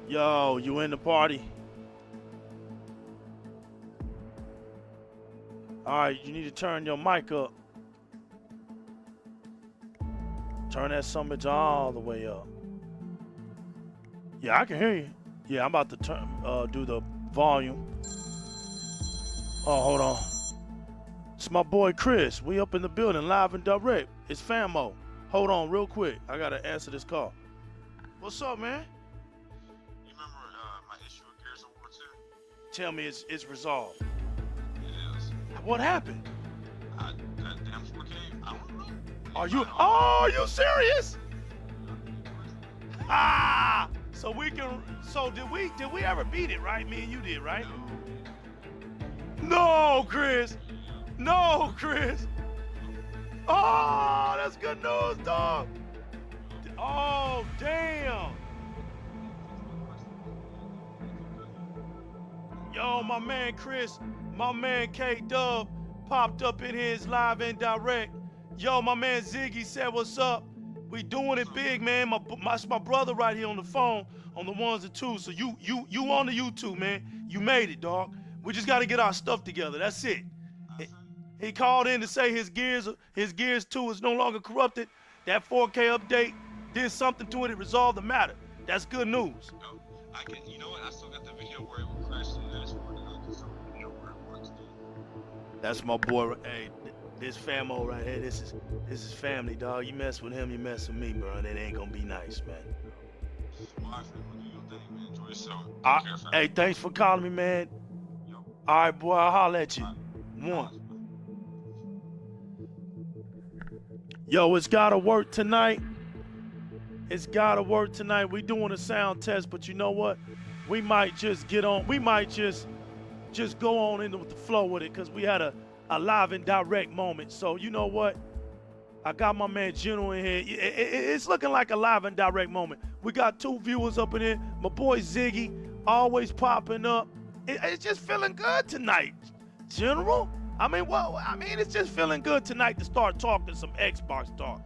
Yo, you in the party? All right, you need to turn your mic up. Turn that summage all the way up. Yeah, I can hear you. Yeah, I'm about to do the volume. Oh, hold on. It's my boy Chris. We up in the building, live and direct. It's Famo. Hold on real quick. I gotta answer this call. What's up, man? You remember my issue with Gears of War 2? Tell me it's resolved. It is. What happened? That damn 4K, I don't know. Are you serious? Ah! So we can. So did we ever beat it? Right? Me and you did, right? No, Chris. No, Chris. Oh, that's good news, dog. Oh, damn. Yo, my man Chris, my man K-Dub popped up in his live and direct. Yo, my man Ziggy said, what's up? We doing it big, man. My brother right here on the phone on the ones and twos. So you on the YouTube, man. You made it, dog. We just got to get our stuff together. That's it. He called in to say his Gears 2 is no longer corrupted. That 4K update did something to it. It resolved the matter. That's good news. No, I can. You know what? I still got the video where it would crash in the dashboard, and I can still video where it works. That's my boy. Hey, this Famo right here. This is family, dog. You mess with him, you mess with me, bro. And it ain't gonna be nice, man. All right, fam. Do your thing, man. Enjoy yourself. Take care, fam. Hey, thanks for calling me, man. Yo. All right, boy. I'll holler at you. One. Yo, it's gotta work tonight. It's gotta work tonight. We doing a sound test, but you know what? We might just get on. We might just go on into the flow with it, because we had a live and direct moment. So you know what? I got my man General in here. It's looking like a live and direct moment. We got 2 viewers up in here. My boy Ziggy, always popping up. It's just feeling good tonight, General. I mean, it's just feeling good tonight to start talking some Xbox talk.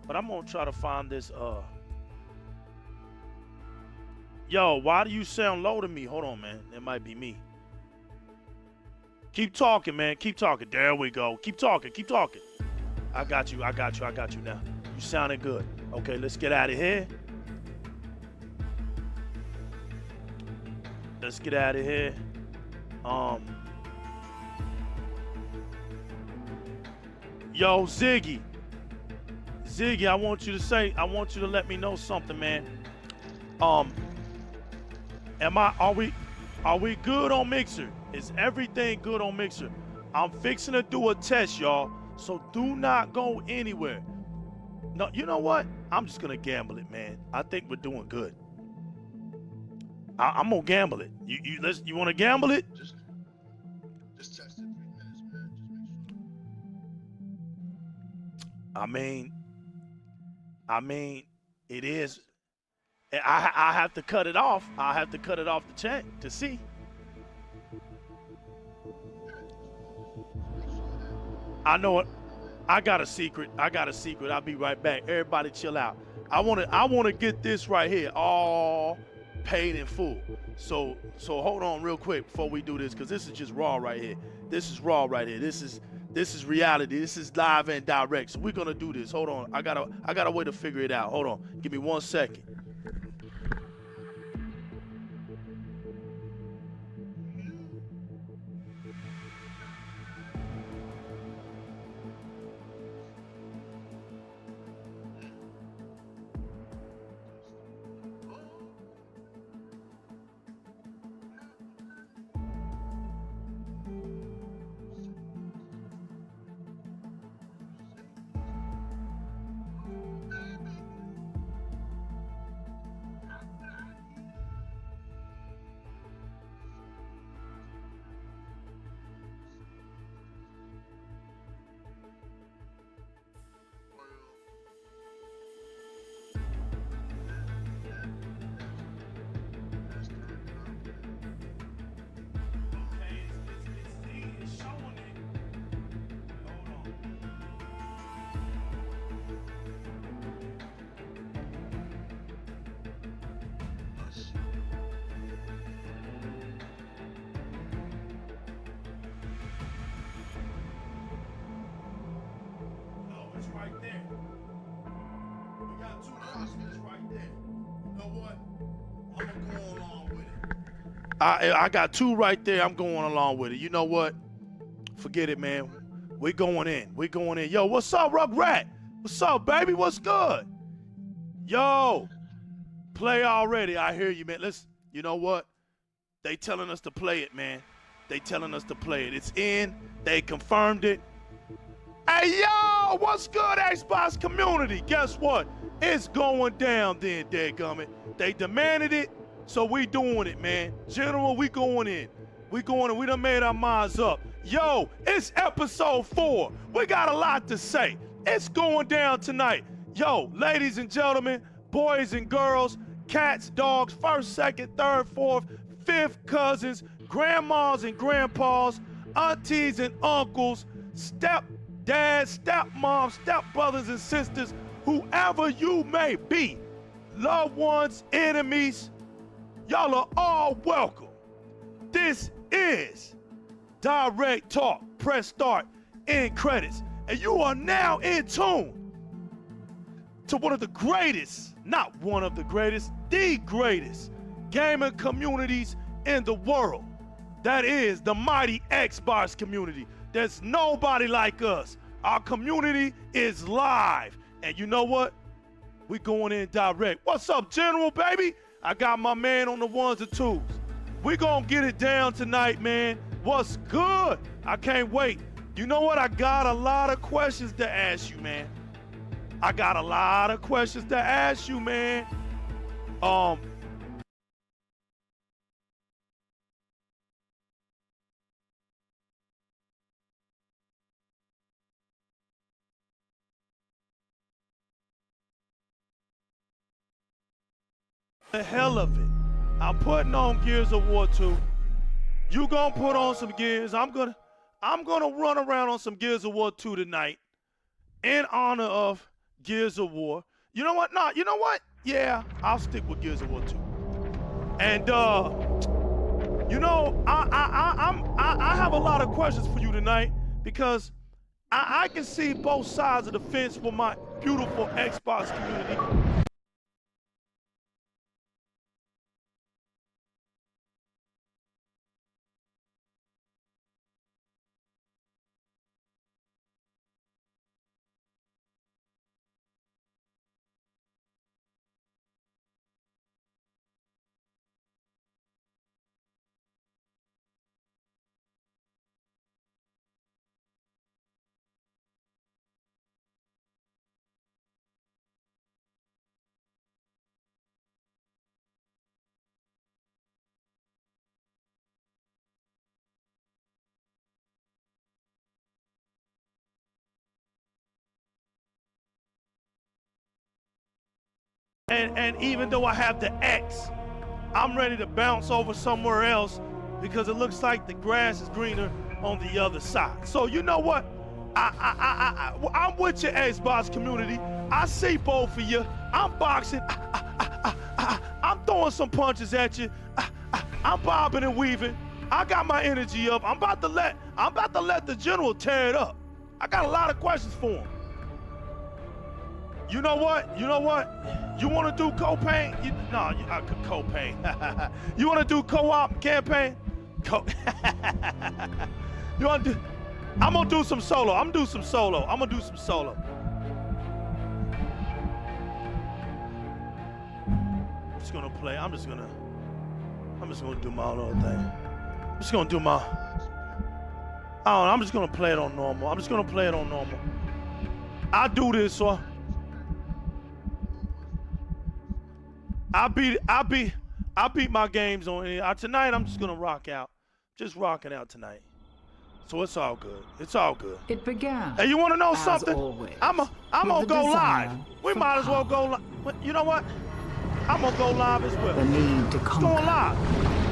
But I'm gonna try to find this. Yo, why do you sound low to me? Hold on, man. It might be me. Keep talking, man. Keep talking. There we go. Keep talking. Keep talking. I got you. I got you. I got you now. You sounded good. Okay, let's get out of here. Let's get out of here. Yo, Ziggy. Ziggy, I want you to let me know something, man. Are we good on Mixer? Is everything good on Mixer? I'm fixing to do a test, y'all. So do not go anywhere. No, you know what? I'm just gonna gamble it, man. I think we're doing good. I'm gonna gamble it. You want to gamble it? Just test it 3 minutes, man. Just make sure. I mean, it is. I have to cut it off. I have to cut it off the chat to see. I know it. I got a secret. I'll be right back. Everybody chill out. I want to get this right here all paid in full. So hold on real quick before we do this, because this is just raw right here. This is raw right here. This is reality. This is live and direct. So we're gonna do this. Hold on. I got a way to figure it out. Hold on. Give me 1 second. right there. We got 2 questions right there. You know what? I'm gonna go along with it. I got 2 right there. I'm going along with it. You know what? Forget it, man. We going in. We going in. Yo, what's up, Rugrat? What's up, baby? What's good? Yo, play already. I hear you, man. Listen, you know what? They telling us to play it, man. They telling us to play it. It's in. They confirmed it. Hey, yo, what's good, Xbox community? Guess what? It's going down then, dadgummit. They demanded it, so we doing it, man. General, we going in. We going in. We done made our minds up. Yo, it's episode 4. We got a lot to say. It's going down tonight. Yo, ladies and gentlemen, boys and girls, cats, dogs, first, second, third, fourth, fifth cousins, grandmas and grandpas, aunties and uncles, stepdads, stepmoms, stepbrothers and sisters, whoever you may be, loved ones, enemies, y'all are all welcome. This is Direct Talk. Press start, end credits. And you are now in tune to one of the greatest, not one of the greatest, the greatest gaming communities in the world. That is the mighty Xbox community. There's nobody like us. Our community is live. And you know what? We going in direct. What's up, General, baby? I got my man on the 1s and 2s. We gonna get it down tonight, man. What's good? I can't wait. You know what? I got a lot of questions to ask you, man. I got a lot of questions to ask you, man. The hell of it. I'm putting on Gears of War 2. You gonna put on some Gears. I'm gonna run around on some Gears of War 2 tonight in honor of Gears of War. You know what? Nah, you know what? Yeah, I'll stick with Gears of War 2. And you know, I have a lot of questions for you tonight because I can see both sides of the fence for my beautiful Xbox community. And even though I have the X, I'm ready to bounce over somewhere else because it looks like the grass is greener on the other side. So you know what? I'm with your Xbox community. I see both of you. I'm boxing. I'm throwing some punches at you. I'm bobbing and weaving. I got my energy up. I'm about to let the general tear it up. I got a lot of questions for him. You know what? You know what? You want to do co-pain? Co-pain. You want to do co-op campaign? You want to do? I'm gonna do some solo. I'm gonna do some solo. I'm gonna do some solo. I'm just gonna play. I'm just gonna do my little thing. I'm just gonna do my. I don't know. I'm just gonna play it on normal. I'm just gonna play it on normal. I do this, so. I beat my games on here. Tonight I'm just gonna rock out. Just rocking out tonight. So it's all good. It's all good. It began. Hey, you wanna know something? Always, I'm gonna go live. We might as well go live. You know what? I'm gonna go live as well. The need to It's conquer. going live.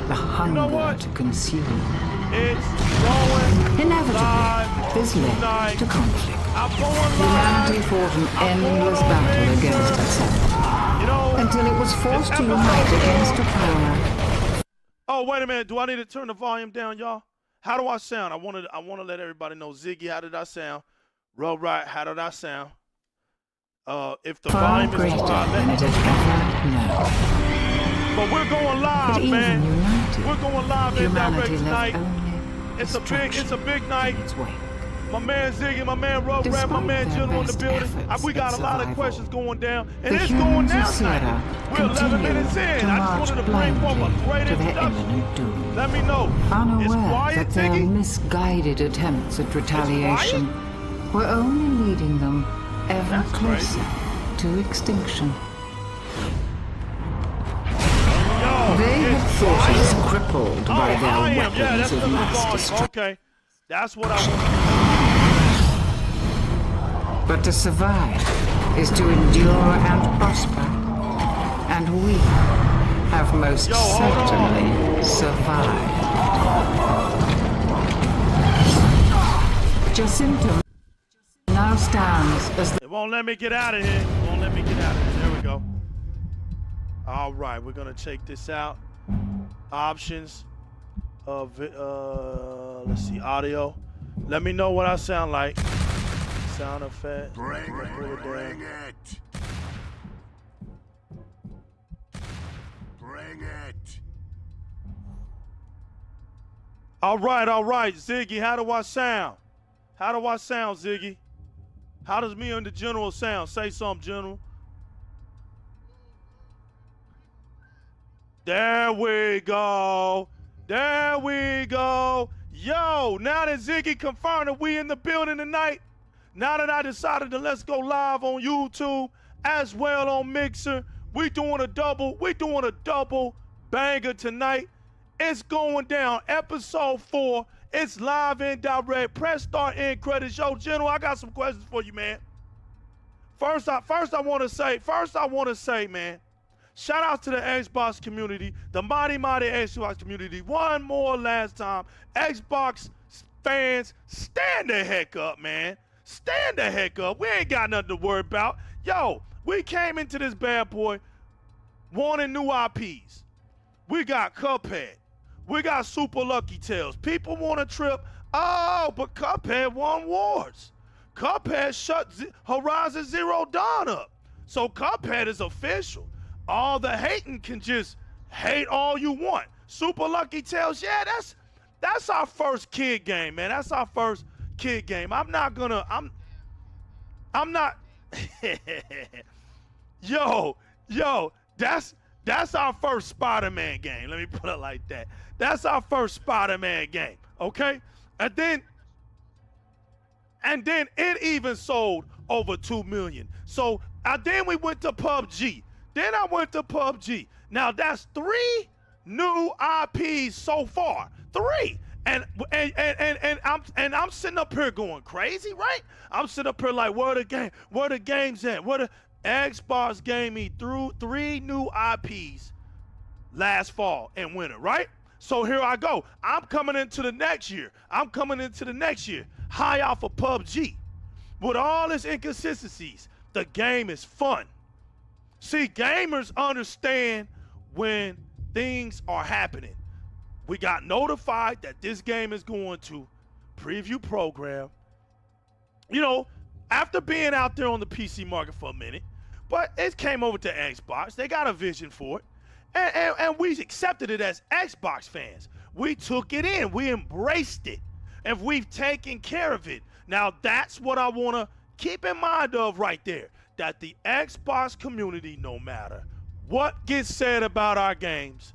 The hunger know what? to consume. It's going Inevitably, live this led tonight. to conflict. I'm going Humanity live. fought an I'm going endless on battle this. against itself, You know, until it was forced it's to unite episode against a 4. power. Oh, wait a minute. Do I need to turn the volume down, y'all? How do I sound? I want to let everybody know. Ziggy, how did I sound? Road Right, how did I sound? If the Far volume is greater too high, than it had ever known. but we're going live, But even man. united, We're going live in direct humanity left tonight. only It's a big night. in its wake. My man Ziggy, my man Road Rat, my Despite man their Jill in the best building. efforts We got at a lot of survival, questions going down, and the it's going humans of down tonight. Sierra We're 11 minutes in. continue to I just march wanted to bring forth blindly a great to their introduction. imminent doom, Let me know. It's unaware quiet, that their Ziggy? misguided attempts at retaliation were only leading them ever That's closer to extinction. Yo, They it's had thought quiet. us crippled by I their am. Yeah, weapons that's of the mass volume. destruction. Okay. That's what I want. But to survive is to endure and prosper. And we have most hold on. certainly survived. Jacinto now stands as the It won't let me get out of here. It won't let me get out of here. There we go. All right, we're gonna check this out. Options of let's see, audio. Let me know what I sound like. Sound effect. Bring it. Bring it. All right, Ziggy. How do I sound? How do I sound, Ziggy? How does me and the general sound? Say something, General. There we go. There we go. Yo, now that Ziggy confirmed that we in the building tonight, now that I decided to let's go live on YouTube as well on Mixer, we doing a double banger tonight. It's going down. Episode 4. It's live and direct. Press start end credits. Yo, General, I got some questions for you, man. First I want to say, man, shout out to the Xbox community, the mighty Xbox community. One more last time. Xbox fans, stand the heck up, man. Stand the heck up. We ain't got nothing to worry about. Yo, we came into this bad boy wanting new IPs. We got Cuphead. We got Super Lucky Tales. People want a trip. Oh, but Cuphead won wars. Cuphead shut Horizon Zero Dawn up. So Cuphead is official. All the hating can just hate all you want. Super Lucky Tales, yeah, that's our first kid game, man. That's our first kid game. I'm not yo, that's our first Spider-Man game. Let me put it like that. That's our first Spider-Man game, okay? And then it even sold over 2 million. So then we went to PUBG. Then I went to PUBG. Now that's 3 new IPs so far. 3. And I'm sitting up here going crazy, right? I'm sitting up here like, where the games at? Where the Xbox gave me through 3 new IPs last fall and winter, right? So here I go. I'm coming into the next year. High off of PUBG. With all its inconsistencies, the game is fun. See, gamers understand when things are happening. We got notified that this game is going to preview program, you know, after being out there on the PC market for a minute, but it came over to Xbox. They got a vision for it, and we accepted it as Xbox fans. We took it in. We embraced it, and we've taken care of it. Now, that's what I want to keep in mind of right there, that the Xbox community, no matter what gets said about our games,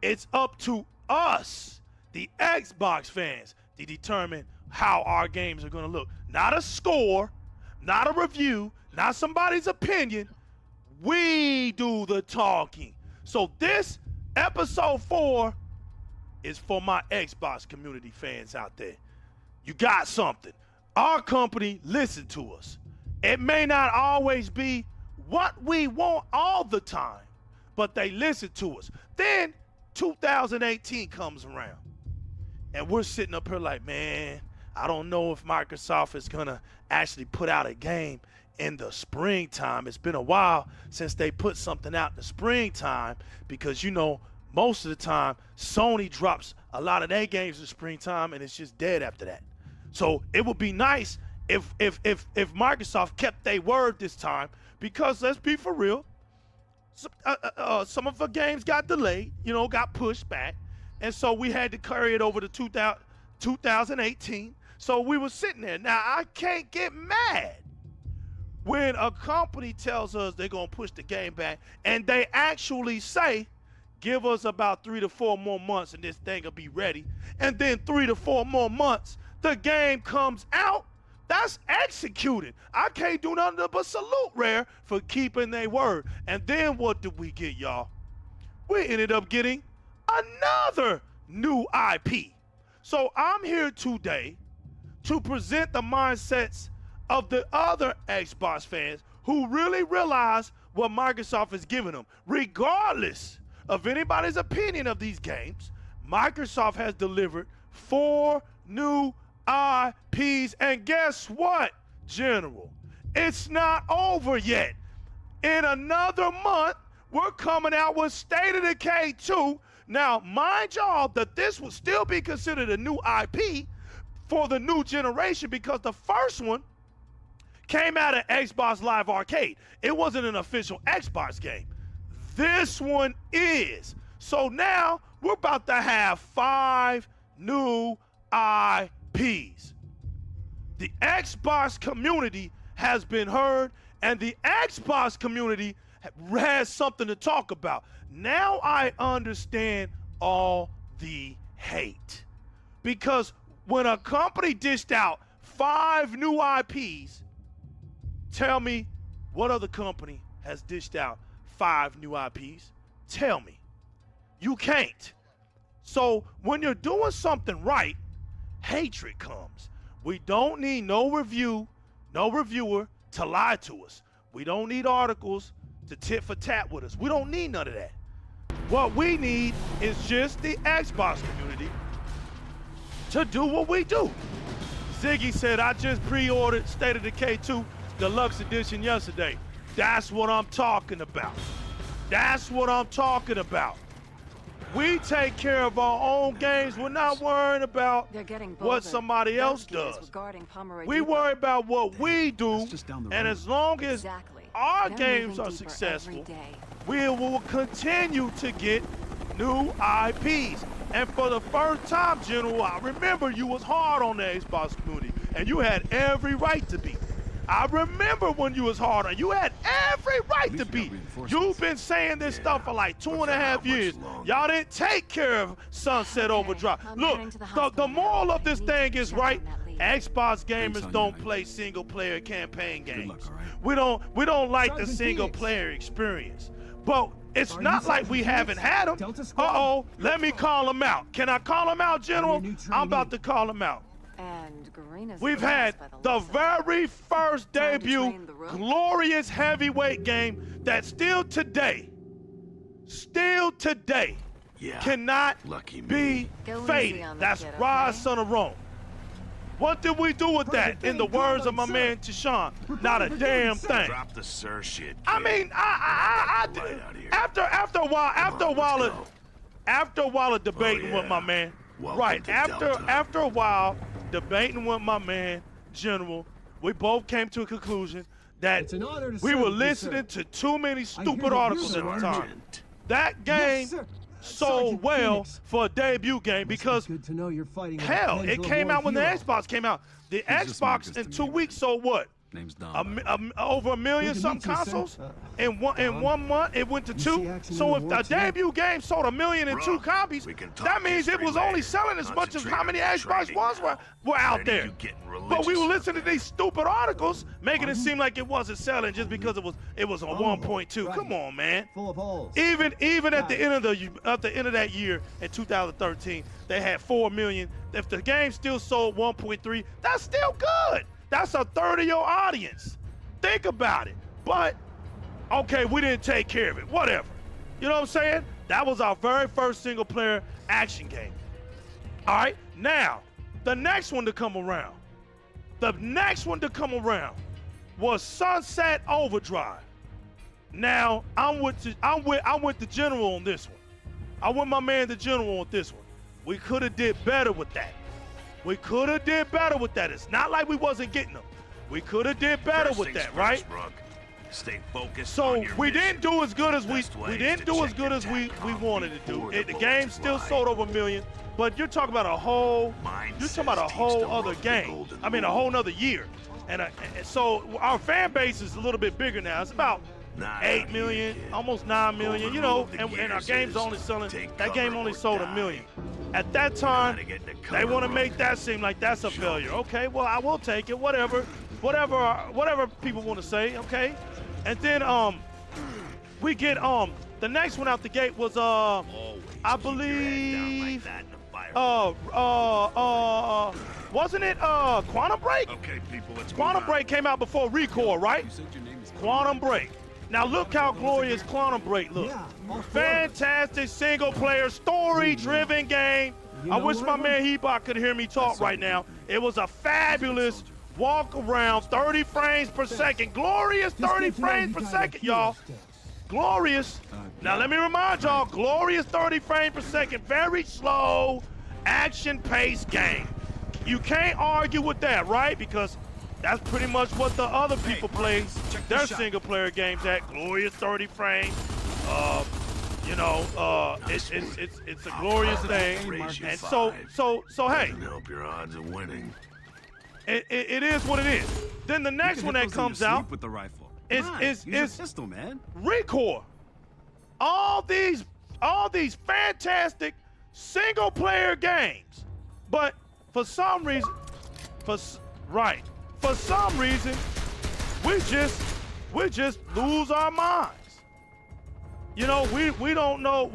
it's up to us, the Xbox fans, to determine how our games are going to look. Not a score, not a review, not somebody's opinion. We do the talking. So this episode 4 is for my Xbox community fans out there. You got something. Our company listened to us. It may not always be what we want all the time, but they listen to us. Then 2018 comes around, and we're sitting up here like, man, I don't know if Microsoft is gonna actually put out a game in the springtime. It's been a while since they put something out in the springtime, because, you know, most of the time Sony drops a lot of their games in the springtime and it's just dead after that. So it would be nice if Microsoft kept their word this time, because let's be for real, some of the games got delayed, got pushed back, and so we had to carry it over to 2018. So we were sitting there. Now I can't get mad when a company tells us they're gonna push the game back, and they actually say, give us about 3 to 4 more months and this thing will be ready, and then 3 to 4 more months the game comes out. That's executed. I can't do nothing but salute Rare for keeping their word. And then what did we get, y'all? We ended up getting another new IP. So I'm here today to present the mindsets of the other Xbox fans who really realize what Microsoft is giving them. Regardless of anybody's opinion of these games, Microsoft has delivered 4 new IPs, and guess what, General? It's not over yet. In another month, we're coming out with State of Decay 2. Now, mind y'all that this will still be considered a new IP for the new generation because the first one came out of Xbox Live Arcade. It wasn't an official Xbox game. This one is. So now we're about to have 5 new IPs. The Xbox community has been heard, and the Xbox community has something to talk about. Now I understand all the hate. Because when a company dished out 5 new IPs, tell me what other company has dished out 5 new IPs? Tell me. You can't. So when you're doing something right, hatred comes. We don't need no reviewer to lie to us. We don't need articles to tit for tat with us. We don't need none of that. What we need is just the Xbox community to do what we do. Ziggy said, I just pre-ordered State of Decay 2 Deluxe Edition yesterday. That's what I'm talking about. That's what I'm talking about. We take care of our own games. We're not worrying about what somebody else does. We worry about what we do, and as long as our games are successful, we will continue to get new IPs. And for the first time, General, I remember you was hard on the Xbox community, and you had every right to be. I remember when you was hard on. You had every right to be. You've been saying this stuff for like 2.5 years. Y'all didn't take care of Sunset Overdrive. Look, the moral of this thing is right. Xbox gamers don't play single-player campaign games. We don't like the single-player experience. But it's not like we haven't had them. Uh-oh, let me call them out. Can I call them out, General? I'm about to call them out. We've had the very first debut glorious heavyweight game that still today cannot be faded. That's Rise, Son of Rome. What did we do with that? In the words of my man Tishan, not a damn thing. Drop the sir shit. I mean, after a while of debating with my man, after a while debating with my man General, we both came to a conclusion that we were listening to too many stupid articles at the time. That game sold well for a debut game because, hell, it came out when the Xbox came out. The Xbox in 2 weeks sold what? Over 1 million some consoles. In 1 month, it went to 2. So if a debut game sold 1 million and 2 copies, that means it was only selling as much as how many Xbox Ones were out there. But we were listening to these stupid articles, making it seem like it wasn't selling just because it was on 1.2. Come on, man. Even at the end of that year in 2013, they had 4 million. If the game still sold 1.3, that's still good. That's a third of your audience. Think about it. But, okay, we didn't take care of it. Whatever. You know what I'm saying? That was our very first single-player action game. All right? Now, the next one to come around. Was Sunset Overdrive. Now, I'm with the General on this one. I'm with my man, the General, on this one. We could have did better with that. We could have did better with that. It's not like we wasn't getting them. We could have did better First with things that, first, right? Brooke. Stay focused So on your we mission. didn't do as good as we Best way is didn't to do as check good your as we TACOM wanted to do. before the The game bullets still fly. sold over a million, but you're talking about a whole you're talking about a whole other game. I mean, a whole nother year. And so our fan base is a little bit bigger now. It's about 8 million, almost 9 million, you know, and our game's only selling, that game only sold a million. At that time, they want to make that seem like that's a failure. Okay, well, I will take it, whatever people want to say, okay? And then we get the next one out the gate was I believe wasn't it Quantum Break? Okay, people, let's Quantum Break came out before Recore, right? Quantum Break. Now look how glorious Quantum Break looks. Fantastic single-player, story-driven game. I wish my man Hebot could hear me talk right now. It was a fabulous walk around, 30 frames per second. Glorious 30 frames per second, y'all. Glorious. Now let me remind y'all, glorious 30 frames per second. Very slow, action-paced game. You can't argue with that, right? Because that's pretty much what the other people play their single-player games at. Glorious 30 frames. You know, it's a glorious thing. And so hey, help your odds of winning. it is what it is. Then the next one that comes out with the rifle. is pistol, man. Recore. All these fantastic single-player games, but for some reason, we just lose our minds. You know, we don't know,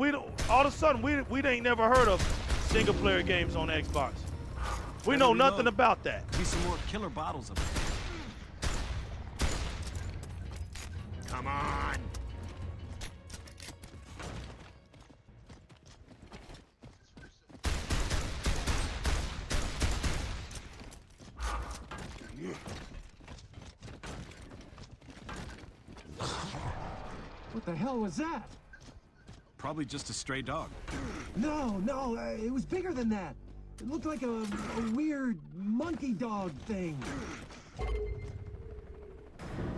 all of a sudden we ain't never heard of single player games on Xbox. We know nothing about that. Need some more killer bottles of it. Come on. What the hell was that? Probably just a stray dog. No, it was bigger than that. It looked like a weird monkey dog thing.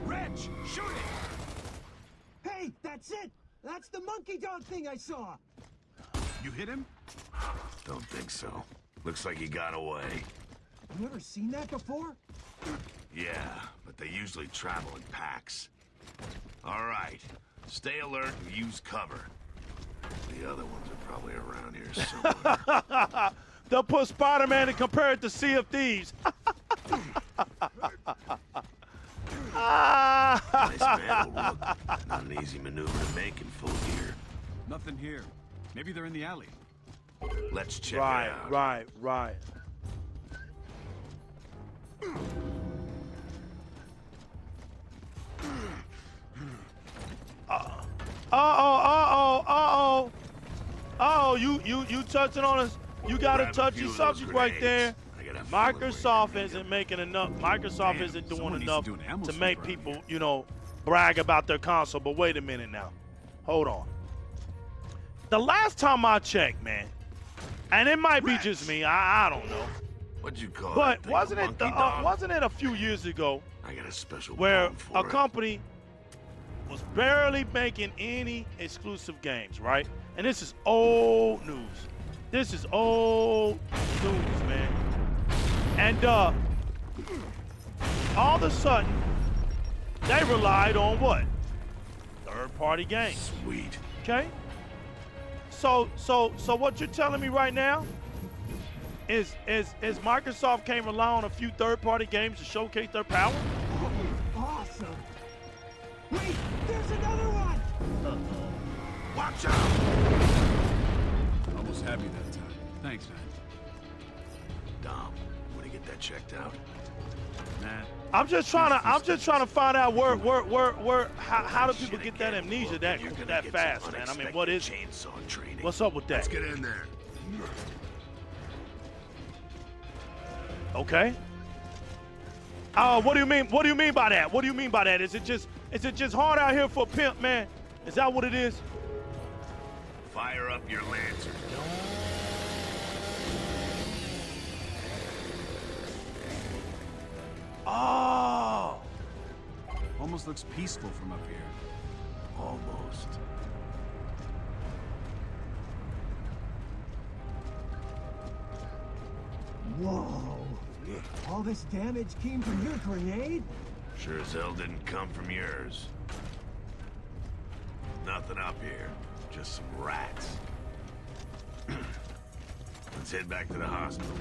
Wrench, shoot it! Hey, that's it! That's the monkey dog thing I saw! You hit him? Don't think so. Looks like he got away. You ever seen that before? Yeah, but they usually travel in packs. All right, stay alert and use cover. The other ones are probably around here somewhere. They'll put Spider-Man and compare it to Sea of Thieves. Nice man, Rook. Not an easy maneuver to make in full gear. Nothing here. Maybe they're in the alley. Let's check it out. Right. You touching on us. You got a Grab a touchy few of those subject right there. grenades. I got a feeling Microsoft we're gonna isn't need making enough. Microsoft Damn, isn't doing someone needs to enough do an ammo to sweep make around people, here. you know, brag about their console. But wait a minute now. Hold on. The last time I checked, man, and it might be just me. I don't know. What'd you call But that thing, wasn't a it monkey dog? wasn't it a few years ago I got a special where bone for a it. company was barely making any exclusive games, right? And this is old news. This is old news, man. And all of a sudden, they relied on what? Third-party games. Sweet. Okay? So what you're telling me right now is Microsoft can't rely on a few third-party games to showcase their power? Awesome! Wait, there's another one! Watch out! Almost had me that time. Thanks, man. Dom, wanna get that checked out? Nah. I'm just trying to find out how do people get that amnesia that fast, man? I mean, what is it? Chainsaw training. What's up with that? Let's get in there. Okay. What do you mean? What do you mean by that? What do you mean by that? Is it just hard out here for a pimp, man? Is that what it is? Fire up your lantern. almost looks peaceful from up here. Almost. Whoa. All this damage came from your grenade? Sure as hell didn't come from yours. Nothing up here. Just some rats. Let's head back to the hospital.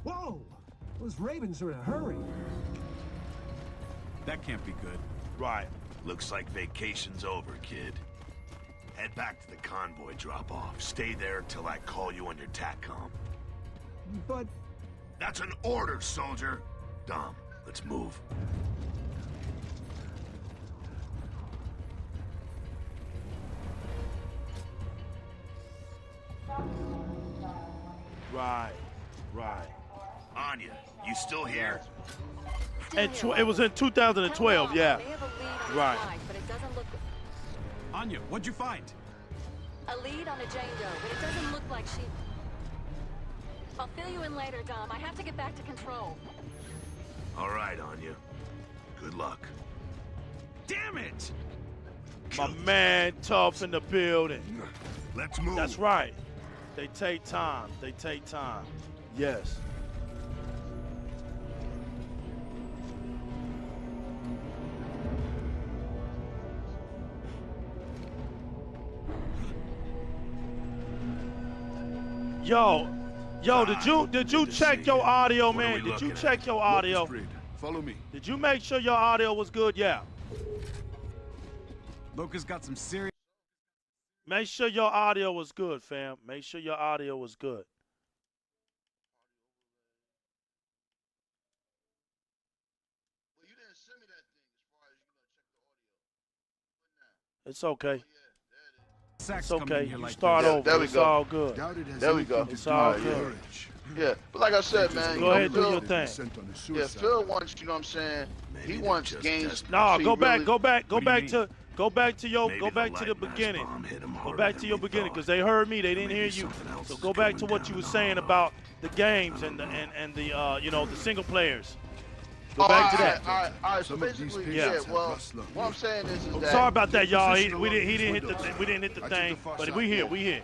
Whoa! Those ravens are in a hurry. That can't be good. Right. Looks like vacation's over, kid. Head back to the convoy drop-off. Stay there till I call you on your TACCOM. But That's an order, soldier! Dom, let's move. Right. Right. Anya, you still here? And it was in 2012, yeah. Right. But it doesn't look Anya, what'd you find? a lead on a Jane Doe, but it doesn't look like she. I'll fill you in later, Dom. I have to get back to control. All right, Anya. Good luck. Damn it! My man Tough in the building. Let's move. That's right. They take time. They take time. Yes. Yo, did you check your audio, What are man? we Did you looking check at? your audio? Locust Grid. Follow me. Did you make sure your audio was good? Yeah. Locust got some serious. Make sure your audio was good, fam. Make sure your audio was good. Well, you didn't send me that thing as far as check the audio. It's okay. Sacks It's coming okay. in here You like start this. over. There we It's go. all good. There we go. It's all good. Yeah, but like I said, man, Go ahead, do Phil, your thing. yeah, Phil wants, you know what I'm saying? Maybe He they're wants just games. desperate. No, to go back, really- go back, go What do you back to Maybe the light mass beginning. bomb hit 'em Go harder back than to your we beginning thought. because they heard me. They didn't Maybe hear you. something else So is go back to going what you down. were saying about the games and the you know, the single players. Go Oh, back to that. all right. So basically, yeah. Well, what I'm saying is that. Sorry about that, y'all. He didn't hit the we didn't hit the thing, but we here. Okay,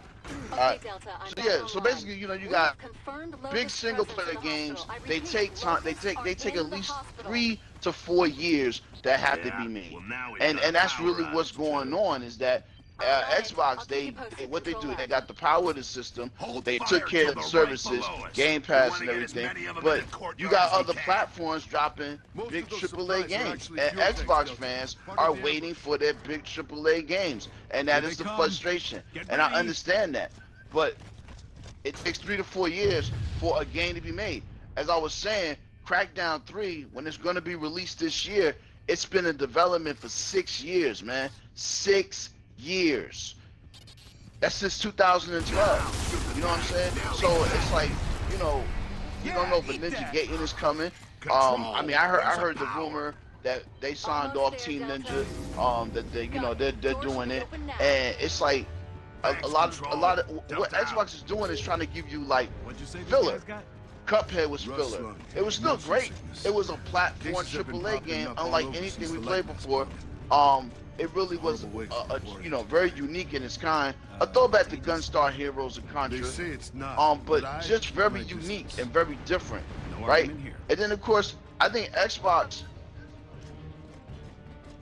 Alright. Delta, I'm So back yeah, so online. basically, you know, you got Confirmed big Locust single presence player in the games. hospital. I They repeat, take time. They Locusts take are at in the least hospital. 3 to 4 years that have to Yeah, be made. well, now we And got a that's power really what's outage, going too. on is that Alright, Xbox, I'll they keep you posted. what they do, Control they that. got the power of the system. Hold They fire took care to of the right services, below us. Game We Pass wanna and get as everything. many of 'em in But the courtyard you got as we other can. platforms dropping Most big of those AAA supplies are games, actually and fuel tanks, Xbox Delta. fans Part are of the waiting for their big AAA games, and that Here is they the come. frustration. Get And I ready. understand that, but it takes 3 to 4 years for a game to be made. As I was saying, Crackdown 3, when it's going to be released this year, it's been in development for 6 years, man. 6 years. That's since 2012. You know what I'm saying? So it's like, you know, you don't know if a Ninja Gaiden is coming. I mean, I heard the rumor that they signed off Team Ninja. That they, you know, they're doing it, and it's like a lot of what Xbox is doing is trying to give you like What'd you say this filler. guy's got? Cuphead was Rust filler. lung, It was still motion great. sickness. It was a platform Cases have been AAA popping game, up all unlike over anything since we the played light mass before. bomb. It really was Horrible way a for it. you know, very unique in its kind. A throwback to Gunstar Heroes and They Contra. say it's not. But I just very might just- unique and very different, No right? argument here. And then of course, I think Xbox,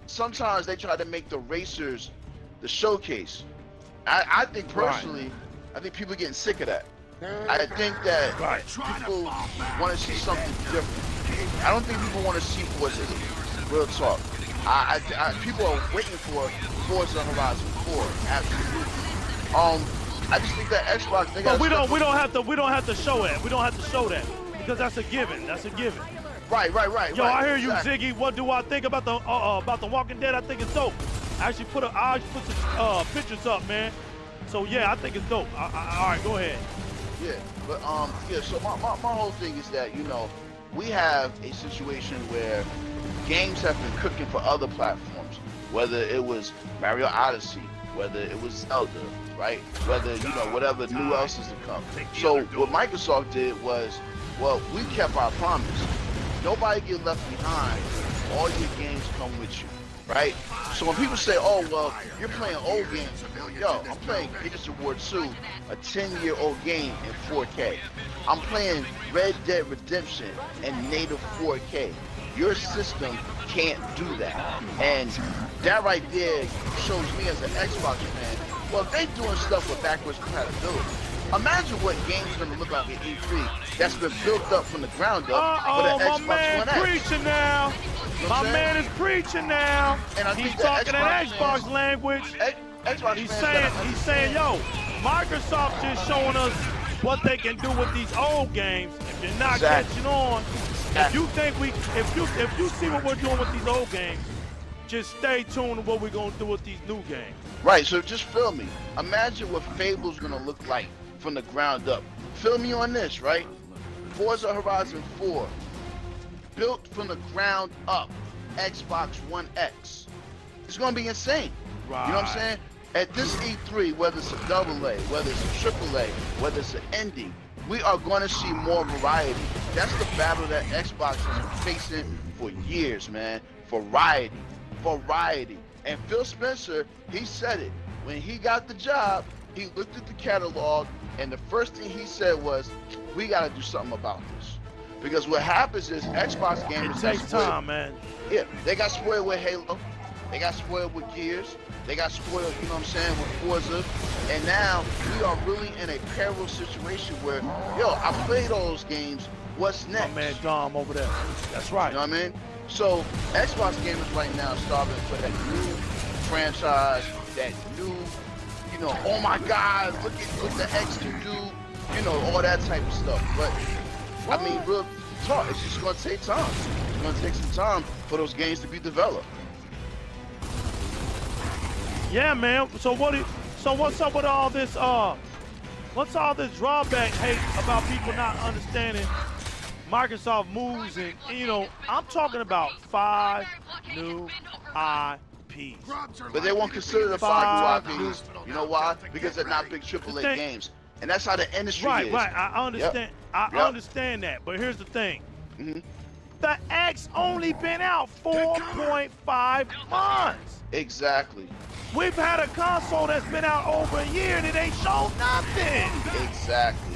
sometimes they try to make the racers the showcase. I think personally, I think people are getting sick of that. I think that people want to see something different. I don't think people want to see Forza. Real talk. People are waiting for Forza Horizon 4. Absolutely. I just think that Xbox. They But gotta we step don't up. have to show that. We don't have to show that because that's a given. That's a given. Right. Yo, I hear you, exactly. Ziggy. What do I think about the Walking Dead? I think it's dope. I actually put some pictures up, man. So yeah, I think it's dope. All right, go ahead. Yeah, but yeah. So my whole thing is that we have a situation where games have been cooking for other platforms, whether it was Mario Odyssey, whether it was Zelda, right? Whether whatever new else is to come. So what Microsoft did was, well, we kept our promise. Nobody get left behind. All your games come with you, right? So when people say, oh, well, you're playing old games, yo, I'm playing Gears of War 2, a 10-year-old game in 4K. I'm playing Red Dead Redemption in native 4K. Your system can't do that. And that right there shows me as an Xbox fan, well, if they doing stuff with backwards compatibility, imagine what games are going to look like at E3 that's been built up from the ground up for the Xbox my man One X. preaching now. My man is preaching now. And I He's think talking that in Xbox language. Xbox He's fans saying, yo, Microsoft just showing us what they can do with these old games. If you're not catching on, if you think if you see what we're doing with these old games, just stay tuned to what we're gonna do with these new games. Right, so just feel me. Imagine what Fable's gonna look like from the ground up. Feel me on this, right? Forza Horizon 4, built from the ground up, Xbox One X. It's gonna be insane. Right. You know what I'm saying? At this E3, whether it's a AA, whether it's a AAA, whether it's an indie, we are going to see more variety. That's the battle that Xbox has been facing for years, man. Variety. And Phil Spencer, he said it. When he got the job, he looked at the catalog, and the first thing he said was, we got to do something about this. Because what happens is Xbox gamers... It takes time, man. Yeah, they got spoiled with Halo. They got spoiled with Gears. They got spoiled, you know what I'm saying, with Forza. And now we are really in a perilous situation where, yo, I played all those games. What's next? My man Dom over there. That's right. You know what I mean? So Xbox gamers right now are starving for that new franchise, that new, oh my God, look at what the X can do, all that type of stuff. But I mean, real talk, it's just gonna take time. It's gonna take some time for those games to be developed. Yeah, man. So what's up with all this? What's all this drawback hate about people not understanding Microsoft moves? And I'm talking about 5 new IPs. But they won't consider the 5 new IPs. You know why? Because they're not big AAA games, and that's how the industry is. Right. I understand. Yep. I understand that. But here's the thing. Mm-hmm. The X only been out 4.5 months. Exactly. We've had a console that's been out over a year and it ain't showed nothing. Exactly.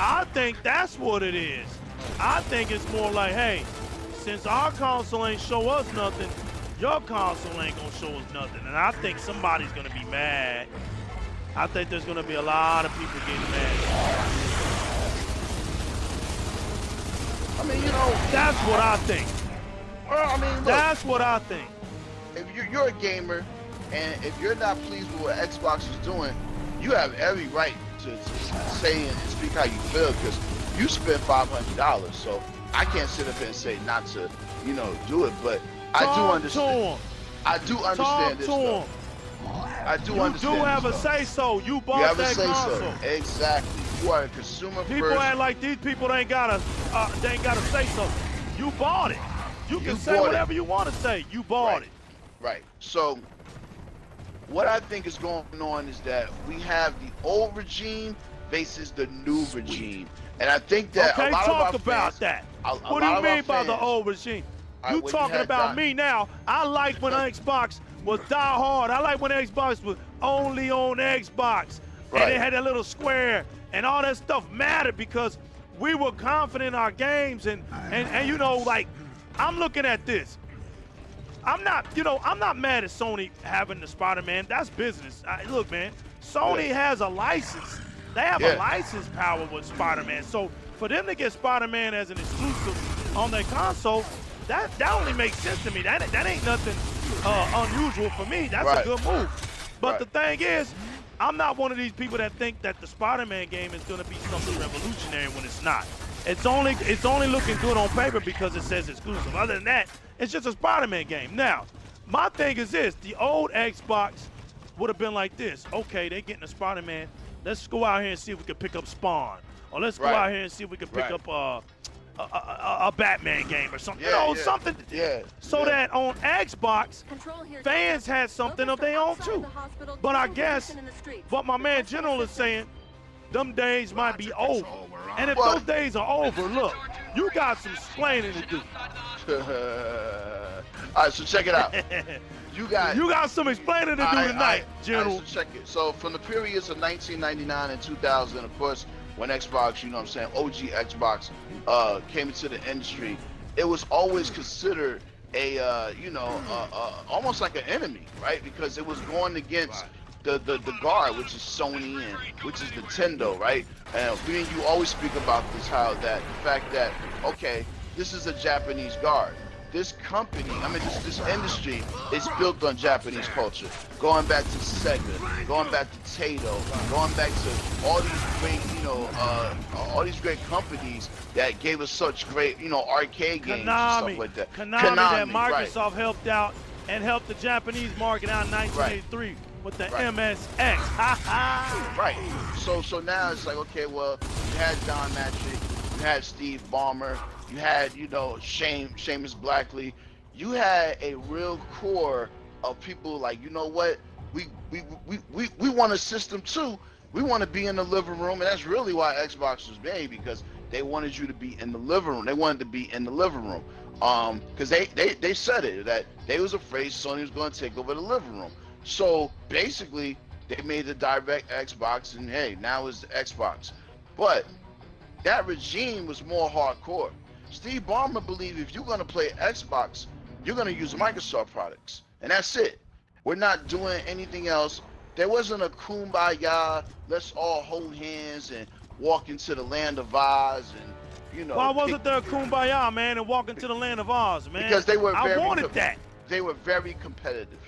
I think that's what it is. I think it's more like, hey, since our console ain't show us nothing, your console ain't gonna show us nothing. And I think somebody's gonna be mad. I think there's gonna be a lot of people getting mad. I mean, that's what I think. Well, I mean, look, that's what I think. If you're a gamer, and if you're not pleased with what Xbox is doing, you have every right to say and speak how you feel, because you spent $500. So I can't sit up here and say not to, do it. But I do understand. I do understand this. I do understand. You do have a say so. You bought that console. Exactly. You are a consumer. People act like these people ain't got a say so. You bought it. You can say whatever you want to say. You bought it. Right. So what I think is going on is that we have the old regime versus the new regime. And I think that a lot of our about fans, that. What do you mean by the old regime? You talking about me now. I like when Xbox was die hard. I like when Xbox was only on Xbox. Right. And it had a little square and all that stuff mattered because we were confident in our games and like I'm looking at this. I'm not mad at Sony having the Spider-Man. That's business. Look, man, Sony has a license. They have a license power with Spider-Man. So for them to get Spider-Man as an exclusive on their console, that only makes sense to me. That ain't nothing unusual for me. That's a good move. But the thing is, I'm not one of these people that think that the Spider-Man game is going to be something revolutionary when it's not. It's only looking good on paper because it says exclusive. Other than that, it's just a Spider-Man game. Now, my thing is this. The old Xbox would have been like this. Okay, they're getting a Spider-Man. let's go out here and see if we can pick up Spawn, or let's go Right. out here and see if we can pick up a Batman game or something. Yeah, Something. Yeah. So that on Xbox, Control here, fans General. had something Locals of their are own outside too. the hospital. But I Diesel guess racing in the streets. what my man Request General is saying, them days might be Roger, over. Control, we're on. And if Well- those days are over, look, you got some explaining to do. All right, so check it out. You got some explaining to do Alright, tonight, alright, General. so check it. So from the periods of 1999 and 2000, of course, when Xbox, you know what I'm saying, OG Xbox came into the industry, it was always considered a, almost like an enemy, right? Because it was going against the guard, which is Sony and which is Nintendo, right? And me and you always speak about this, how that the fact that, okay, this is a Japanese guard. This company, this industry is built on Japanese culture. Going back to Sega, going back to Taito, going back to all these great, all these great companies that gave us such great, arcade games and stuff like that. Konami that right. Microsoft helped out and helped the Japanese market out in 1983 with the Right. MSX. Ha ha! Right. So now it's like, okay, well, you had Don Matrick, you had Steve Ballmer, you had, Seamus Blackley. You had a real core of people like, you know what? We want a system too. We want to be in the living room, and that's really why Xbox was made, because they wanted you to be in the living room. They wanted to be in the living room. Because they said it, that they was afraid Sony was going to take over the living room. So basically, they made the direct Xbox, and hey, now it's the Xbox. But that regime was more hardcore. Steve Ballmer believed if you're going to play Xbox, you're going to use Microsoft products. And that's it. We're not doing anything else. There wasn't a kumbaya, let's all hold hands and walk into the land of Oz and, Why wasn't there a kumbaya, man, and walk into the land of Oz, man? Because they were I very wanted that. They were very competitive.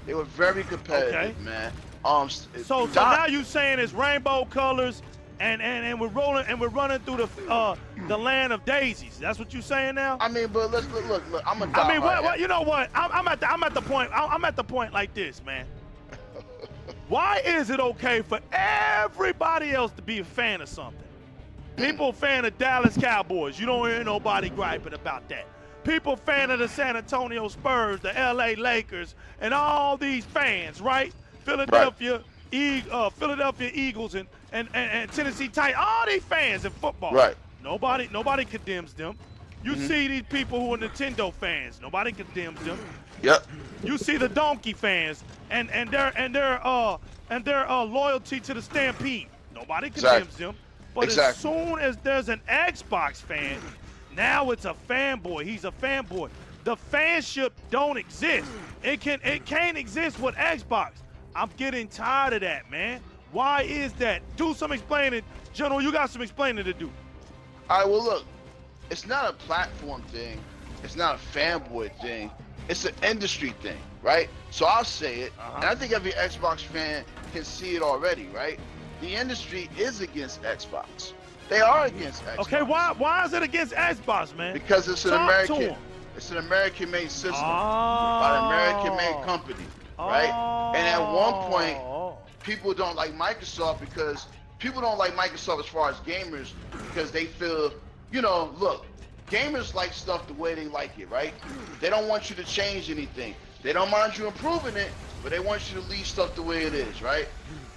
They were very competitive, Okay. man. So now you saying it's rainbow colors and we're rolling and we're running through the land of daisies. That's what you saying now? I mean, but let's look. I'm a I mean, diehard. what? You know what? I'm at the point. I'm at the point like this, man. Why is it okay for everybody else to be a fan of something? People fan of Dallas Cowboys. You don't hear nobody griping about that. People fan of the San Antonio Spurs, the LA Lakers, and all these fans, right? Philadelphia Eagles and Tennessee Titans, all these fans in football. Right. Nobody condemns them. You see these people who are Nintendo fans. Nobody condemns them. Yep. You see the Donkey fans and their loyalty to the Stampede. Nobody condemns them. But as soon as there's an Xbox fan, now it's a fanboy. He's a fanboy. The fanship don't exist. It can't exist with Xbox. I'm getting tired of that, man. Why is that? Do some explaining. General, you got some explaining to do. All right, well, look, it's not a platform thing. It's not a fanboy thing. It's an industry thing, right? So I'll say it, and I think every Xbox fan can see it already, right? The industry is against Xbox. They are against Xbox. Okay, why is it against Xbox, man? Because it's an American-made system by an American-made company, right? And at one point, people don't like Microsoft because people don't like Microsoft as far as gamers because they feel, look, gamers like stuff the way they like it, right? They don't want you to change anything. They don't mind you improving it, but they want you to leave stuff the way it is, right?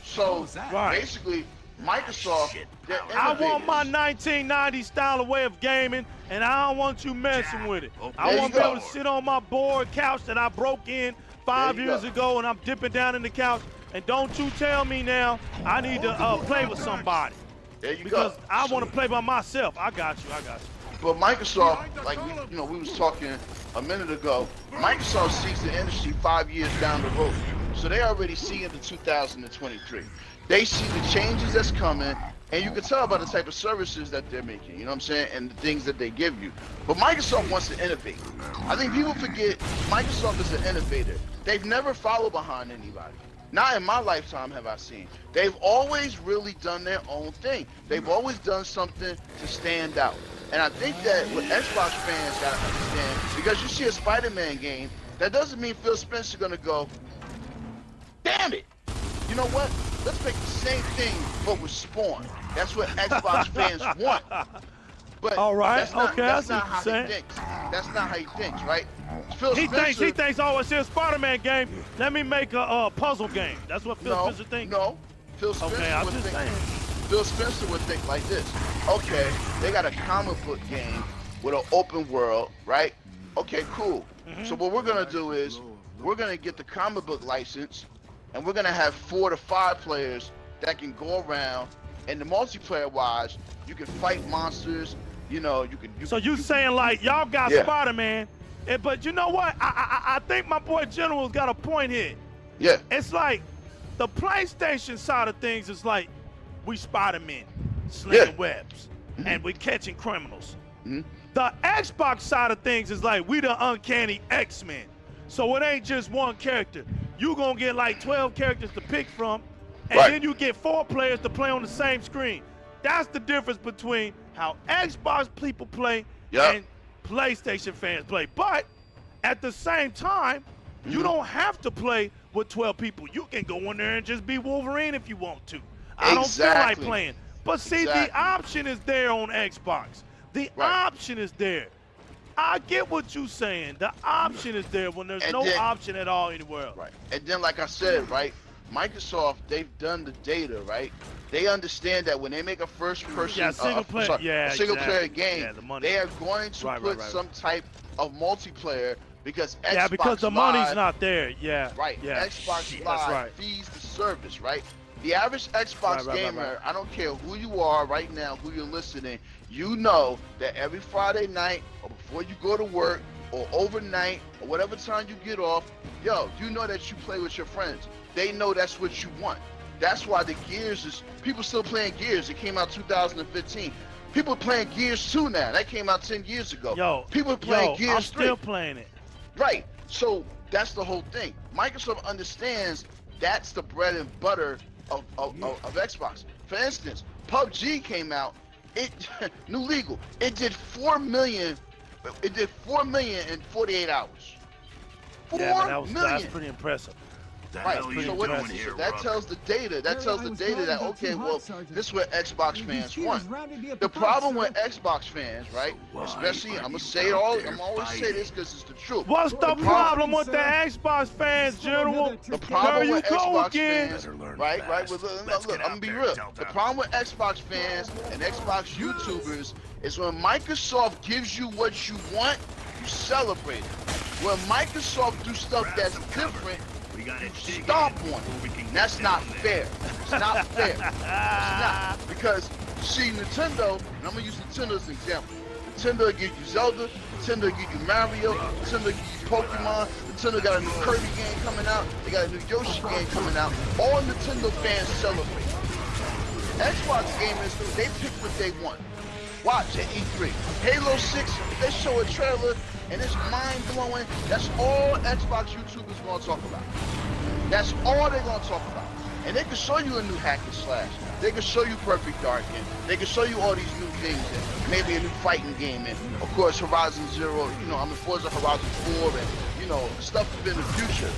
So basically, Microsoft, they're I want my innovators. 1990s style of way of gaming, and I don't want you messing with it. I There want you to be able go. to sit on my board couch that I broke in 5 There you years go. ago, and I'm dipping down in the couch. And don't you tell me now I need to play with somebody. There you Because go. I want to play by myself. I got you. But Microsoft, like we was talking a minute ago, Microsoft sees the industry 5 years down the road. So they already see into 2023. They see the changes that's coming, and you can tell by the type of services that they're making, you know what I'm saying, and the things that they give you. But Microsoft wants to innovate. I think people forget Microsoft is an innovator. They've never followed behind anybody. Not in my lifetime have I seen. They've always really done their own thing. They've always done something to stand out. And I think that what Xbox fans gotta understand, because you see a Spider-Man game, that doesn't mean Phil Spencer gonna go, damn it, you know what? Let's make the same thing, but with Spawn. That's what Xbox fans want. But All right, that's not, okay, that's I see not what how you're he saying. thinks. That's not how he thinks, right? Phil He Spencer, thinks, oh, it's a Spider-Man game. Let me make a puzzle game. That's what Phil Spencer thinks. No. Phil Spencer Okay, I'm would just think. saying. Phil Spencer would think like this. Okay, they got a comic book game with an open world, right? Okay, cool. So what we're gonna do is we're gonna get the comic book license, and we're gonna have 4 to 5 players that can go around. And the multiplayer wise, you can fight monsters. You know, you can. So you saying like y'all got Yeah. Spider-Man, but you know what? I think my boy General's got a point here. Yeah. It's like the PlayStation side of things is like we Spider-Man slinging webs and we catching criminals. The Xbox side of things is like we the uncanny X-Men. So it ain't just one character. You gonna get like 12 characters to pick from, and Right. then you get 4 players to play on the same screen. That's the difference between how Xbox people play Yep. and PlayStation fans play. But at the same time, you don't have to play with 12 people. You can go in there and just be Wolverine if you want to. I don't feel like Exactly. playing. But see, Exactly. the option is there on Xbox. The Right. option is there. I get what you're saying. The option is there when there's And no then- option at all anywhere else. Right. And then, like I said, right, Microsoft, they've done the data, right? They understand that when they make a first-person, Yeah, single player- single-player exactly. game, Yeah, the money. they are going to Right, put right. some type of multiplayer because Xbox Yeah, because the Live, money's not there. Yeah. right. Yeah. Xbox Shit, Live that's right. feeds the service, right? The average Xbox Right. gamer, I don't care who you are right now, who you're listening, you know that every Friday night or before you go to work or overnight or whatever time you get off, yo, you know that you play with your friends. They know that's what you want. That's why the Gears is, people still playing Gears. It came out 2015. People playing Gears 2 now. That came out 10 years ago. Yo, people playing Gears I'm 3. still playing it. Right. So that's the whole thing. Microsoft understands that's the bread and butter of Xbox. For instance, PUBG came out. It new legal. It did 4 million. It did 4 million in 48 hours. 4 Yeah, but that's million. pretty impressive. The Right. hell are you So what doing here, that Ruck? tells the data. That Harry, tells I the was data glad that you got okay, too hot, well, Sergeant. this is what Xbox These fans kids want. rounded me up The the problem butt, with Xbox fans, right? why Especially, are I'm you gonna say it all. out there I'm always say fighting? this because it's the truth. What's the problem, problem with the sir? Xbox fans, General? The problem There you with go Xbox again. fans, Better learn right? fast. Look, Let's I'm get gonna out be there, real. Delta. The problem with Xbox fans and Xbox YouTubers is when Microsoft gives you what you want, you celebrate it. When Microsoft do stuff Grab that's some cover. different, We gotta dig stomp in on before we it. can And get that's not down fair. there. It's not fair. It's not. Because, see, Nintendo, and I'm going to use Nintendo as an example. Nintendo will give you Zelda, Nintendo will give you Mario, Nintendo will give you Pokemon, Nintendo got a new Kirby game coming out, they got a new Yoshi game coming out. All Nintendo fans celebrate. Xbox gamers, they pick what they want. Watch at E3. Halo 6, they show a trailer, and it's mind-blowing. That's all Xbox YouTubers going to talk about. That's all they're going to talk about. And they can show you a new hack and slash. They can show you Perfect Dark, and they can show you all these new things, and maybe a new fighting game, and of course Horizon Zero, Forza Horizon 4, and, stuff in the future.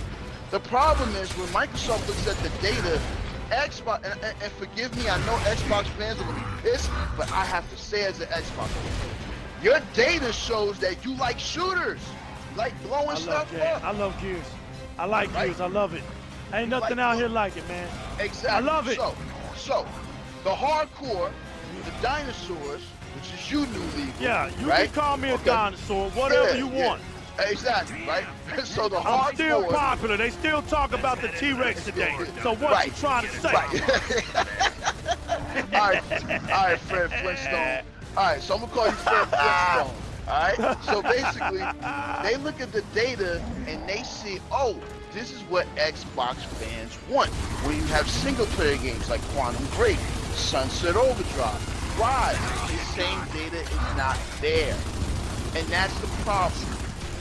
The problem is when Microsoft looks at the data, Xbox, and forgive me, I know Xbox fans are going to be pissed, but I have to say as an Xbox fan, your data shows that you like shooters, you like blowing I love stuff Gears. up. I love Gears. I like Right. Gears. I love it. Ain't nothing Like- out here like it, man. Exactly. I love it. So, the hardcore, the dinosaurs, which is you, New Legal. Yeah, you right? can call me a Okay. dinosaur, whatever Yeah, you yeah. want. Exactly, right? So the I'm still hardcore. popular. They still talk about the T-Rex today. So what Right. you trying to say? Right. all right, Fred Flintstone. All right, so I'm gonna call you Fred Flintstone. All right. So basically, they look at the data and they see, oh, this is what Xbox fans want. When you have single-player games like Quantum Break, Sunset Overdrive, Rise, the same data is not there, and that's the problem.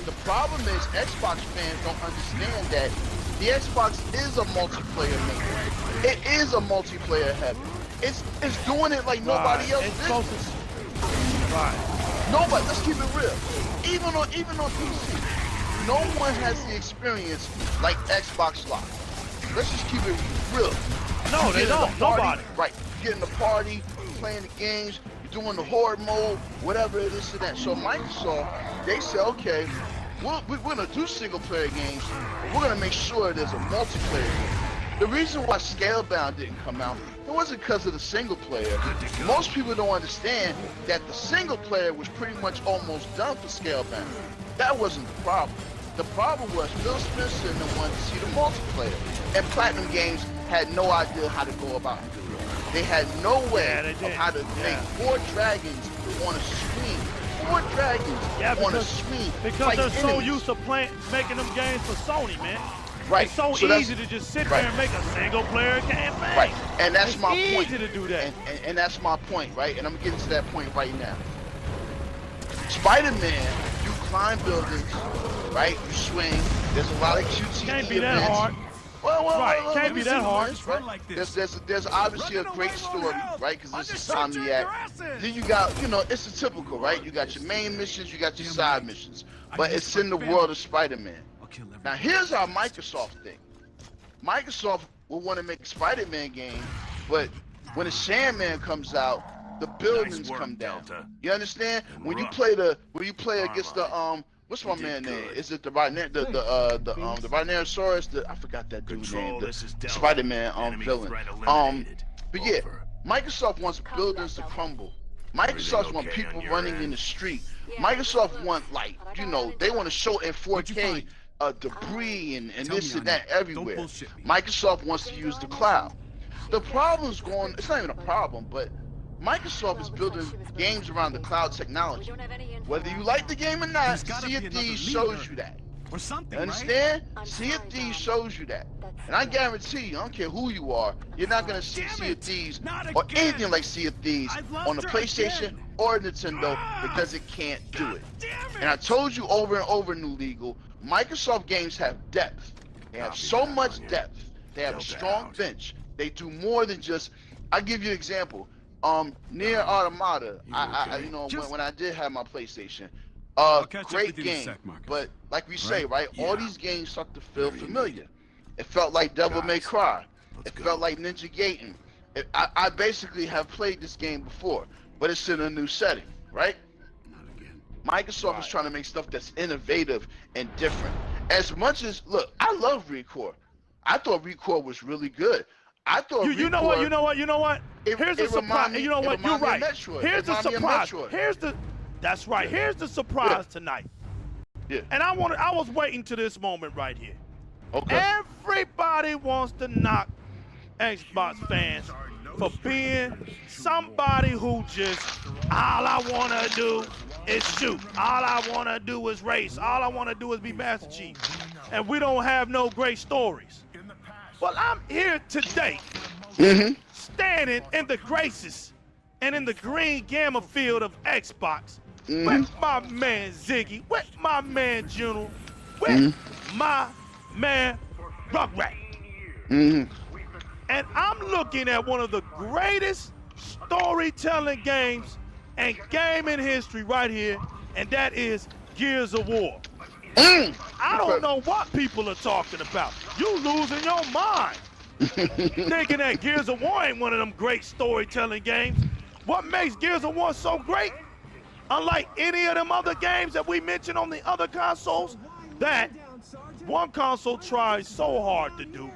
The problem is Xbox fans don't understand that the Xbox is a multiplayer maker. It is a multiplayer heaven. It's doing it like nobody else It's did. supposed to. Right. Nobody. Let's keep it real. Even on PC, no one has the experience like Xbox Live. let's just keep it real. No, they You're getting don't. the party, Nobody. Right. You're getting the party, playing the games, you're doing the horde mode, whatever it is to that. So Microsoft, they say, okay, we're gonna do single player games, but we're gonna make sure there's a multiplayer game. The reason why Scalebound didn't come out, it wasn't because of the single player. Most people don't understand that the single player was pretty much almost done for Scalebound. That wasn't the problem. The problem was Phil Spencer and them wanted to see the multiplayer. And Platinum Games had no idea how to go about doing it. They had no way of how to make 4 dragons on a screen. 4 dragons on a screen. Because they're so used to making them games for Sony, man. Right. It's so easy to just sit there and make a single player campaign. Right. And that's my point. It's easy to do that. And that's my point, right? And I'm getting to that point right now. Spider-Man, you climb buildings, right? You swing. There's a lot of QTE Can't be events. that hard. Well, can't be that hard. Right? There's obviously a great story, right? Because this is Insomniac. Then you got, it's a typical, right? You got your main missions, you got your side missions, but it's in the world of Spider-Man. Now here's our Microsoft thing. Microsoft will want to make a Spider-Man game, but when the Sandman comes out, the buildings come down. You understand? When you play against the what's my man name? Is it the Rhinoceros? I forgot that dude's name. The Spider-Man villain. But yeah, Microsoft wants buildings to crumble. Microsoft wants people running in the street. Microsoft want they want to show in 4K debris and this and that everywhere. Microsoft wants to use the cloud. The problem's it's not even a problem, but Microsoft is building games around the cloud technology. Whether you like the game or not, Sea of Thieves shows you that. Or something, you understand? Sea of Thieves shows you that. And I guarantee you, I don't care who you are, you're not going to see Sea of Thieves or anything like Sea of Thieves on the PlayStation or Nintendo because it can't do it. And I told you over and over, New Legal, Microsoft games have depth. They have so much depth. They have a strong bench. They do more than just. I'll give you an example. Near Automata, when I did have my PlayStation, great game. But like we say, right, all these games start to feel familiar. It felt like Devil May Cry. It felt like Ninja Gaiden. I basically have played this game before, but it's in a new setting, right? Microsoft is trying to make stuff that's innovative and different. As much as, look, I love ReCore. I thought ReCore was really good. I thought you know what? Here's the surprise. You know what? You're right. Here's the surprise. That's right. Here's the surprise tonight. Yeah. And I was waiting to this moment right here. Okay. Everybody wants to knock Xbox fans for being somebody who just all I want to do is shoot. All I want to do is race. All I want to do is be Master Chief. And we don't have no great stories. Well, I'm here today, standing in the graces and in the green gamma field of Xbox with my man Ziggy, with my man Juno, with my man Rugrat. And I'm looking at one of the greatest storytelling games and gaming history right here, and that is Gears of War. I don't know what people are talking about. You losing your mind. Thinking that Gears of War ain't one of them great storytelling games. What makes Gears of War so great, unlike any of them other games that we mentioned on the other consoles, that one console tried so hard to do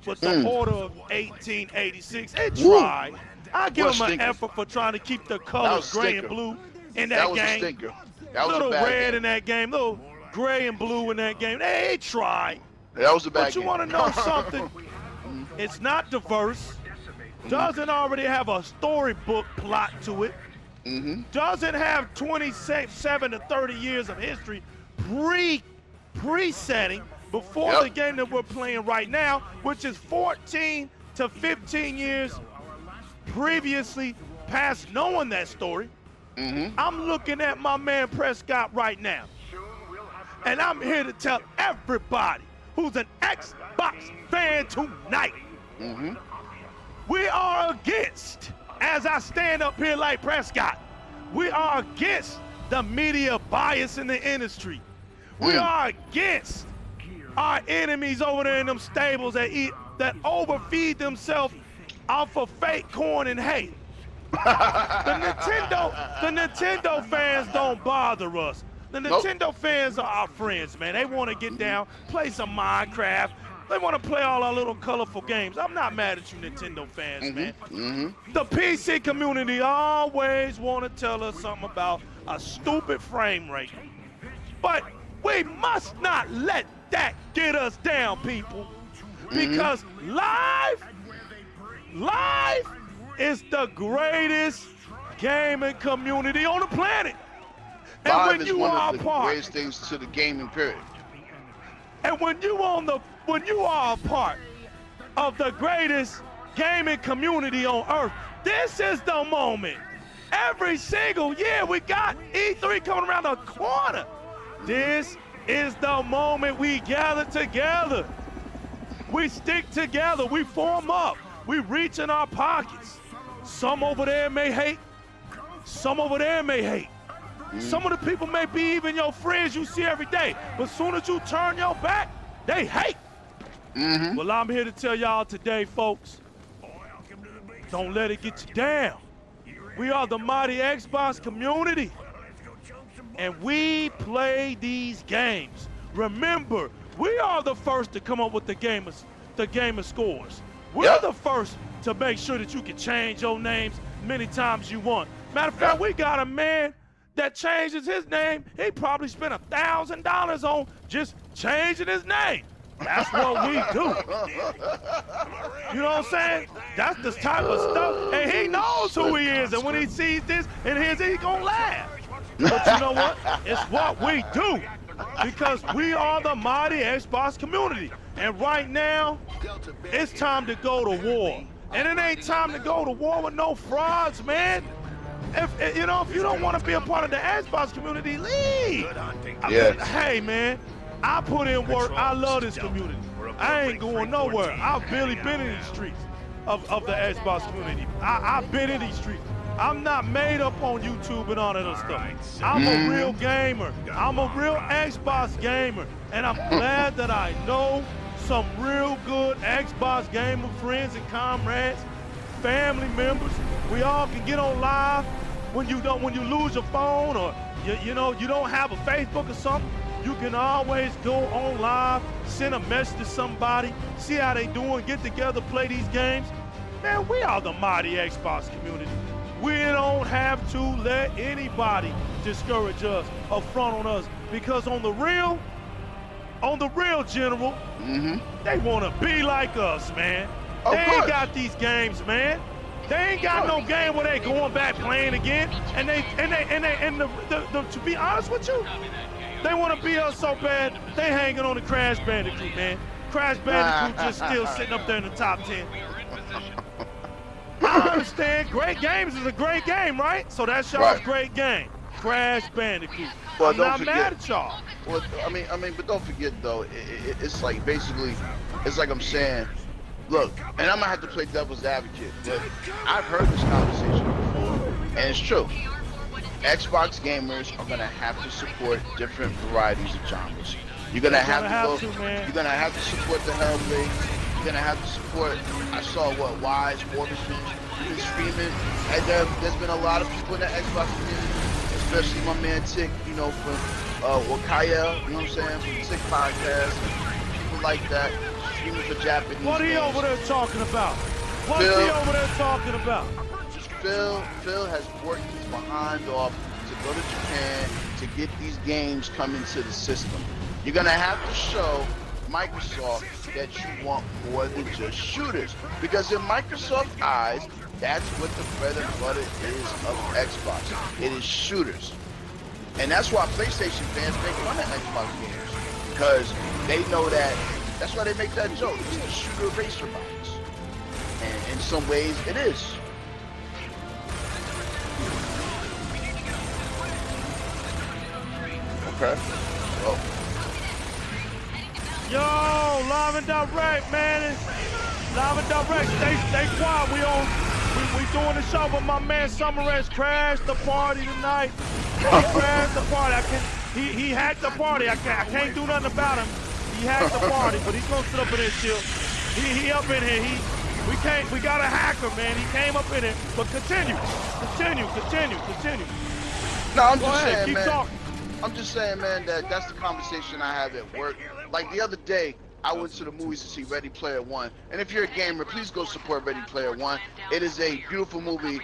with the Order of 1886. It tried. I give them an effort for trying to keep the colors gray and blue in that game. Little red in that game, little gray and blue in that game. They tried. That was a bad game. But you want to know something? It's not diverse. Doesn't already have a storybook plot to it. Doesn't have 27 to 30 years of history pre-setting before the game that we're playing right now, which is 14 to 15 years previously past knowing that story. I'm looking at my man Prescott right now. And I'm here to tell everybody who's an Xbox fan tonight, we are against, as I stand up here like Prescott, we are against the media bias in the industry. We are against our enemies over there in them stables at that overfeed themselves off of fake corn and hate. The Nintendo fans don't bother us. The Nintendo fans are our friends, man. They want to get down, play some Minecraft. They want to play all our little colorful games. I'm not mad at you Nintendo fans, man. The PC community always want to tell us something about a stupid frame rate. But we must not let that get us down, people. Because live is the greatest gaming community on the planet. And Live when is you one are of a the part, greatest things to the gaming period. and when you are a part of the greatest gaming community on earth, this is the moment. Every single year we got E3 coming around the corner. This is the moment we gather together. We stick together, we form up, we reach in our pockets. Some over there may hate, some over there may hate. Some of the people may be even your friends you see every day, but as soon as you turn your back, they hate. Well, I'm here to tell y'all today, folks, don't let it get you down. We are the mighty Xbox community, and we play these games. Remember, we are the first to come up with the gamer scores. We're the first to make sure that you can change your names many times you want. Matter of fact, we got a man that changes his name. He probably spent $1,000 on just changing his name. That's what we do. You know what I'm saying? That's the type of stuff. And he knows who he is. And when he sees this and hears it, he's going to laugh. But you know what? It's what we do. Because we are the mighty Xbox community. And right now, it's time to go to war. And it ain't time to go to war with no frauds, man. If you don't want to be a part of the Xbox community, leave. I mean, hey, man, I put in work. I love this community. I ain't going nowhere. I've really been in these streets of the Xbox community. I've been in these streets. I'm not made up on YouTube and all that other stuff. I'm a real gamer. I'm a real Xbox gamer. And I'm glad that I know some real good Xbox gamer friends and comrades, family members. We all can get on live when you lose your phone or you don't have a Facebook or something. You can always go on live, send a message to somebody, see how they doing, get together, play these games. Man, we are the mighty Xbox community. We don't have to let anybody discourage us or front on us, because on the real, General, they want to be like us, man. They ain't got these games, man. They ain't got no game where they going back playing again. And to be honest with you, they want to be us so bad, they hanging on the Crash Bandicoot, man. Crash Bandicoot just still sitting up there in the top 10. I understand, great games is a great game, right? So that's y'all's great game, Crash Bandicoot. Well, I'm not mad at y'all. Well, I mean, but don't forget though, it's like basically, it's like I'm saying, look, and I'm gonna have to play devil's advocate, but I've heard this conversation before, and it's true. Xbox gamers are gonna have to support different varieties of genres. You're gonna have to support the Hellblade. You're gonna have to support. I saw Wise Orphan been streaming, and there's been a lot of people in the Xbox community, especially my man Tick, or Kyle, you know what I'm saying, from the Tick podcast, people like that, streaming for Japanese. What are you over there talking about? What is he over there talking about? Phil has worked his behind off to go to Japan to get these games coming to the system. You're gonna have to show Microsoft that you want more than just shooters, because in Microsoft's eyes, that's what the bread and butter is of Xbox. It is shooters. And that's why PlayStation fans make fun of Xbox gamers, because they know that's why they make that joke. It's the shooter racer box. And in some ways, it is. Okay. Well. Yo, live and direct, man. Live and direct. Stay quiet. We doing the show, but my man Summer's crashed the party tonight. He crashed the party. He hacked the party. I can't do nothing about him. He hacked the party, but he's gonna sit up in there and chill. He up in here. We got a hacker, man. He came up in it. But continue. No, I'm Go just ahead, saying, keep man. talking. I'm just saying, man, that's the conversation I have at work. Like the other day, I went to the movies to see Ready Player One. And if you're a gamer, please go support Ready Player One. It is a beautiful movie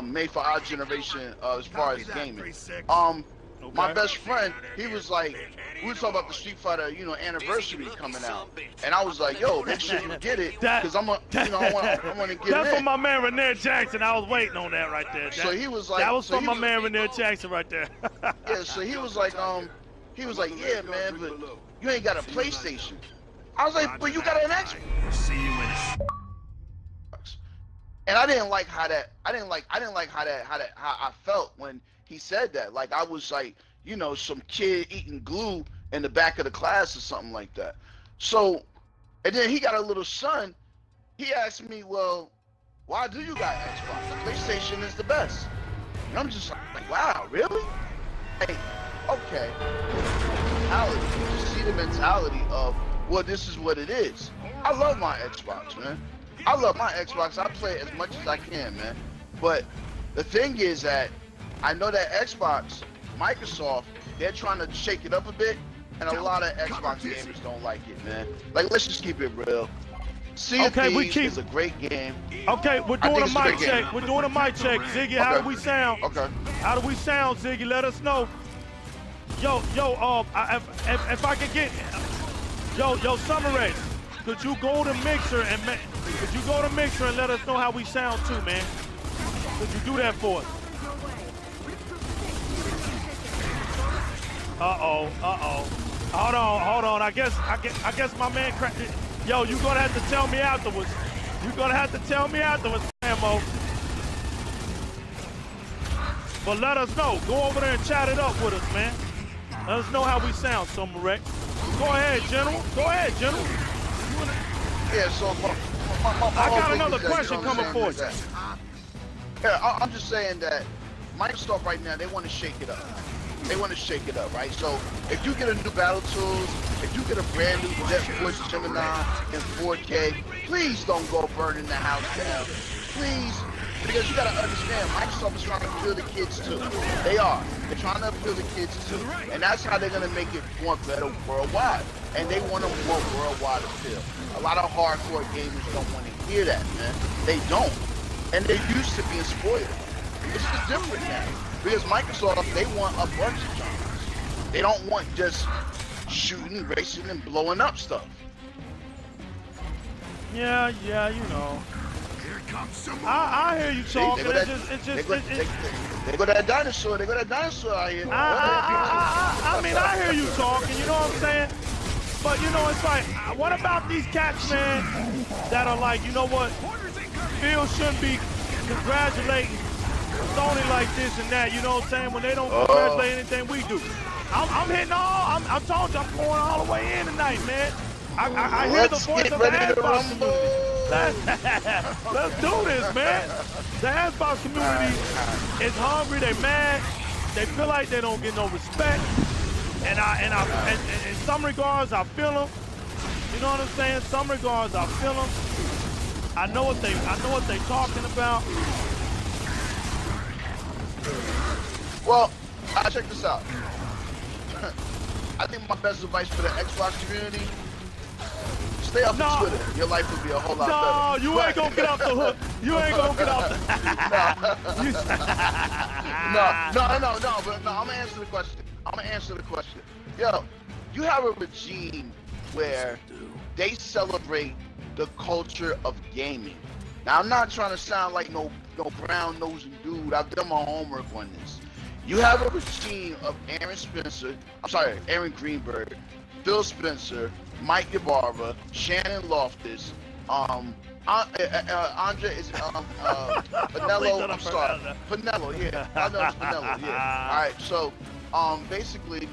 made for our generation as far as gaming. My best friend, he was like, we were talking about the Street Fighter, anniversary coming out, and I was like, yo, make sure you get it, because I want to get That's it. from my man Renee Jackson. I was waiting on that right there. So he was like, that was from my man Renee Jackson right there. Yeah, so he was like, yeah, man, but you ain't got a PlayStation. I was like, but you got an Xbox. See you in a... And I didn't like how I felt when he said that. Like I was like, some kid eating glue in the back of the class or something like that. So, and then he got a little son. He asked me, well, why do you got Xbox? The PlayStation is the best. And I'm just like, wow, really? Hey, okay. Mentality. You see the mentality of, well, this is what it is. I love my Xbox, man. I love my Xbox. I play it as much as I can, man. But the thing is that I know that Xbox, Microsoft, they're trying to shake it up a bit, and a lot of Xbox gamers don't like it, man. Like, let's just keep it real. Sea of Thieves is a great game. Okay, we're doing a mic check. We're doing a mic check. Ziggy, how do we sound? Okay. How do we sound, Ziggy? Let us know. Yo, if I could get, yo, Summer Rae, could you go to Mixer and let us know how we sound too, man? Could you do that for us? Uh-oh. Hold on. I guess my man cracked it. Yo, you gonna have to tell me afterwards. Ammo. But let us know. Go over there and chat it up with us, man. Let us know how we sound, Summer Rae. Go ahead, General. Yeah, so I got another question coming for you. Yeah, I'm just saying that Microsoft right now, they want to shake it up. Right? So if you get a new Battletoads, if you get a brand new Netflix Gemini in 4K, please don't go burning the house down. Please, because you got to understand, Microsoft is trying to appeal to kids too. They are. They're trying to appeal to kids too. And that's how they're going to make it more better worldwide. And they want a more worldwide appeal. A lot of hardcore gamers don't want to hear that, man. They don't. And they're used to being spoiled. It's just different now. Because Microsoft, they want a bunch of genres. They don't want just shooting, racing, and blowing up stuff. Yeah, Here comes someone. I hear you talking. They go that dinosaur. Out here. I mean, I hear you talking. You know what I'm saying? But it's like, what about these cats, man, that are like, you know what? Phil shouldn't be congratulating Sony like this and that. You know what I'm saying? When they don't congratulate anything we do. I'm hitting all. I'm told you, I'm going all the way in tonight, man. I hear the voice of the Xbox community. Let's do this, man. The Xbox community is hungry. They mad. They feel like they don't get no respect. And in some regards, I feel them. You know what I'm saying? Some regards, I feel them. I know what they talking about. Well, check this out. I think my best advice for the Xbox community: stay off of Twitter. Your life would be a whole lot better. No, you ain't gonna get off the hook. You ain't gonna get off the. No. But I'm gonna answer the question. Yo, you have a regime where they celebrate the culture of gaming. Now, I'm not trying to sound like no brown-nosing dude. I've done my homework on this. You have a regime of Aaron Greenberg, Phil Spencer, Mike Ybarra, Shannon Loftus, Andre is Pinello. I'm sorry, Pinello. Yeah, I know it's Pinello. Yeah. All right. So, basically,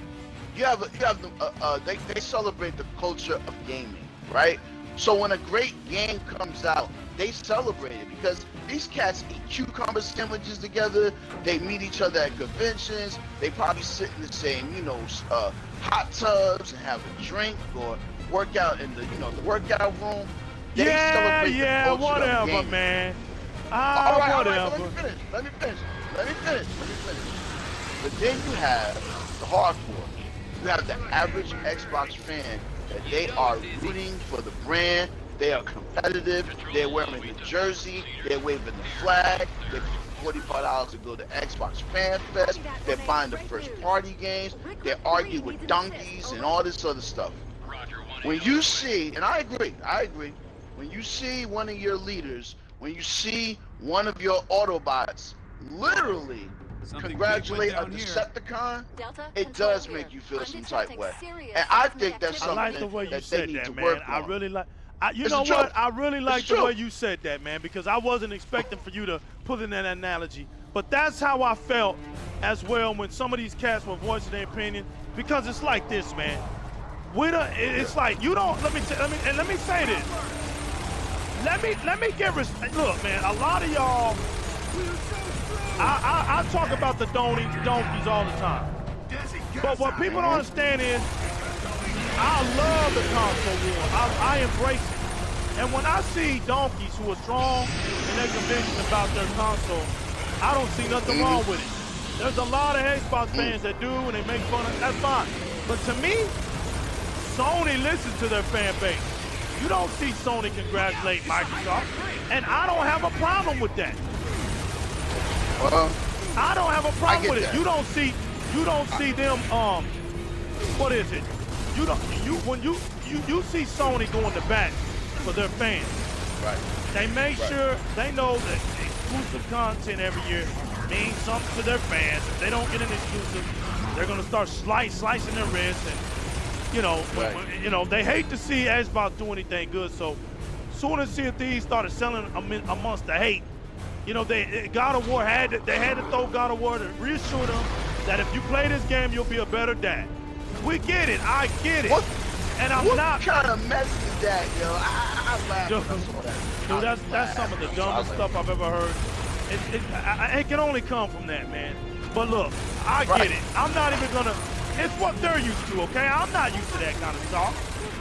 they celebrate the culture of gaming, right? So when a great game comes out, they celebrate it because these cats eat cucumber sandwiches together. They meet each other at conventions. They probably sit in the same, hot tubs and have a drink or work out in the workout room. They celebrate the culture of whatever, gaming. man. All right, Whatever. so let me finish. But then you have the hardcore. You have the average Xbox fan that they are rooting for the brand. They are competitive. They're wearing the jersey. They're waving the flag. They're paying $45 to go to Xbox Fan Fest. They're buying the first party games. They're arguing with donkeys and all this other stuff. When you see, and I agree, when you see one of your leaders, when you see one of your Autobots literally congratulate a Decepticon, it does make you feel some type of way. And I think that's I something like the way you that they said need that, to man. work I on. really like. You It's know the truth. what? I really like It's the true. way you said that, man, because I wasn't expecting for you to put in that analogy. But that's how I felt as well when some of these cats were voicing their opinion. Because it's like this, man. It's like you don't. Let me say this. Let me give respect. Look, man. A lot of y'all. I talk about the donkeys all the time. But what people don't understand is, I love the console war. I embrace it. And when I see donkeys who are strong and they're convinced about their console, I don't see nothing wrong with it. There's a lot of Xbox fans that do, and they make fun of it. That's fine. But to me, Sony listens to their fan base. You don't see Sony congratulate Microsoft, and I don't have a problem with that. I don't have a problem with it. that. You don't see them. What is it? When you see Sony going to bat for their fans. Right. They make sure they know that exclusive content every year means something to their fans. If they don't get an exclusive, they're gonna start slicing their wrists, and they hate to see Xbox do anything good. So soon as Sea of Thieves started selling amongst the hate, God of War had to throw God of War to reassure them that if you play this game, you'll be a better dad. We get it. I get it. What kind of mess is that, yo? I laughed when I saw that. Dude, that's some of the dumbest stuff I've ever heard. It can only come from that, man. But look, I get it. I'm not even gonna. It's what they're used to, okay? I'm not used to that kind of talk,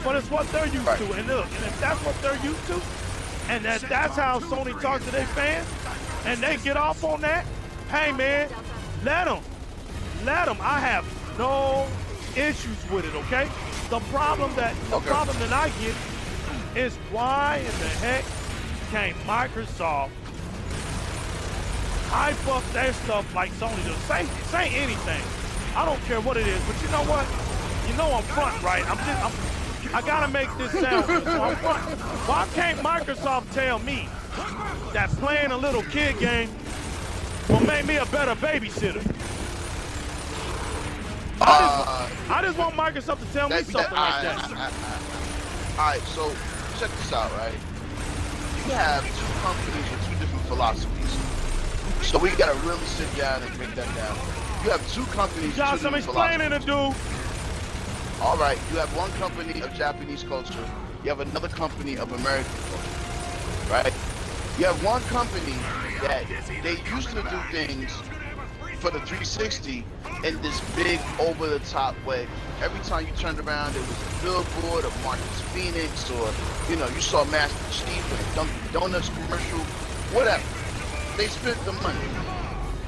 but it's what they're used to. And look, and if that's what they're used to, and that's how Sony talks to their fans, and they get off on that, hey, man, let them. I have no issues with it, okay? The problem that I get is why in the heck can't Microsoft hype up their stuff like Sony does? Say anything. I don't care what it is, but you know what? You know I'm front, right? I gotta make this sound good, so I'm front. Why can't Microsoft tell me that playing a little kid game will make me a better babysitter? I just want Microsoft to tell me something like that. All right, so check this out, right? You have two companies with two different philosophies. So we gotta really sit down and break that down. You have two companies with two Josh, I'm different explaining philosophies. it, dude. All right, you have one company of Japanese culture. You have another company of American culture, right? You have one company that they used to do things for the 360 in this big over-the-top way. Every time you turned around, there was a billboard of Marcus Phoenix, or you saw Master Chief in a Dunkin' Donuts commercial, whatever. They spent the money.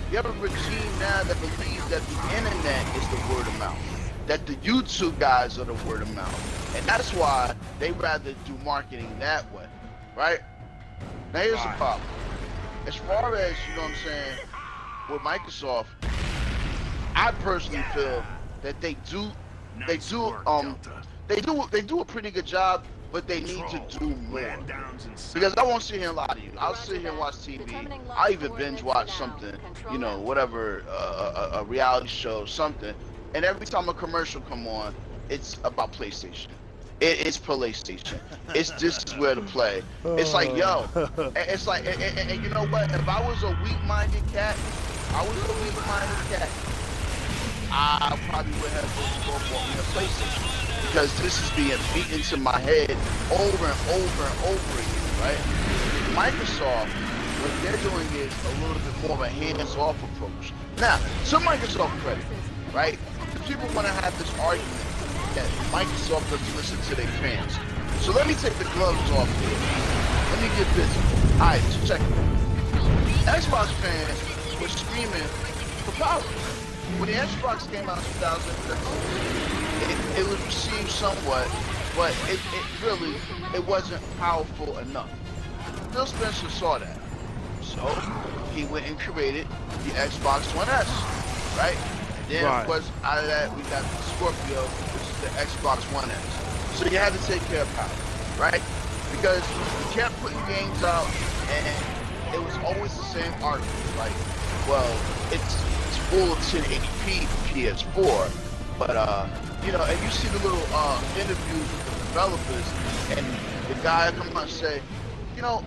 You have a regime now that believes that the internet is the word of mouth, that the YouTube guys are the word of mouth, and that's why they rather do marketing that way, right? Now here's the problem. As far as with Microsoft, I personally feel that they do a pretty good job, but they need to do more. Because I won't sit here and lie to you. I'll sit here and watch TV. I'll even binge watch something, whatever, a reality show, something. And every time a commercial come on, it's about PlayStation. It's PlayStation. This is where to play. It's like, yo, it's like, and you know what? If I was a weak-minded cat, I probably would have just go for a PlayStation, because this is being beaten into my head over and over and over again, right? Microsoft, what they're doing is a little bit more of a hands-off approach. Now, to Microsoft credit, right? People want to have this argument that Microsoft doesn't listen to their fans. So let me take the gloves off here. Let me get busy. Alright, so check it. Xbox fans were screaming for power. When the Xbox came out in 2013, it was received somewhat, but it really wasn't powerful enough. Phil Spencer saw that. So he went and created the Xbox One S, right? And then of course out of that we got the Scorpio, which is the Xbox One S. So you had to take care of power, right? Because you kept putting games out and it was always the same argument, like, well, it's full 1080p for PS4, but you know, and you see the little interviews with the developers, and the guy come out and say, you know,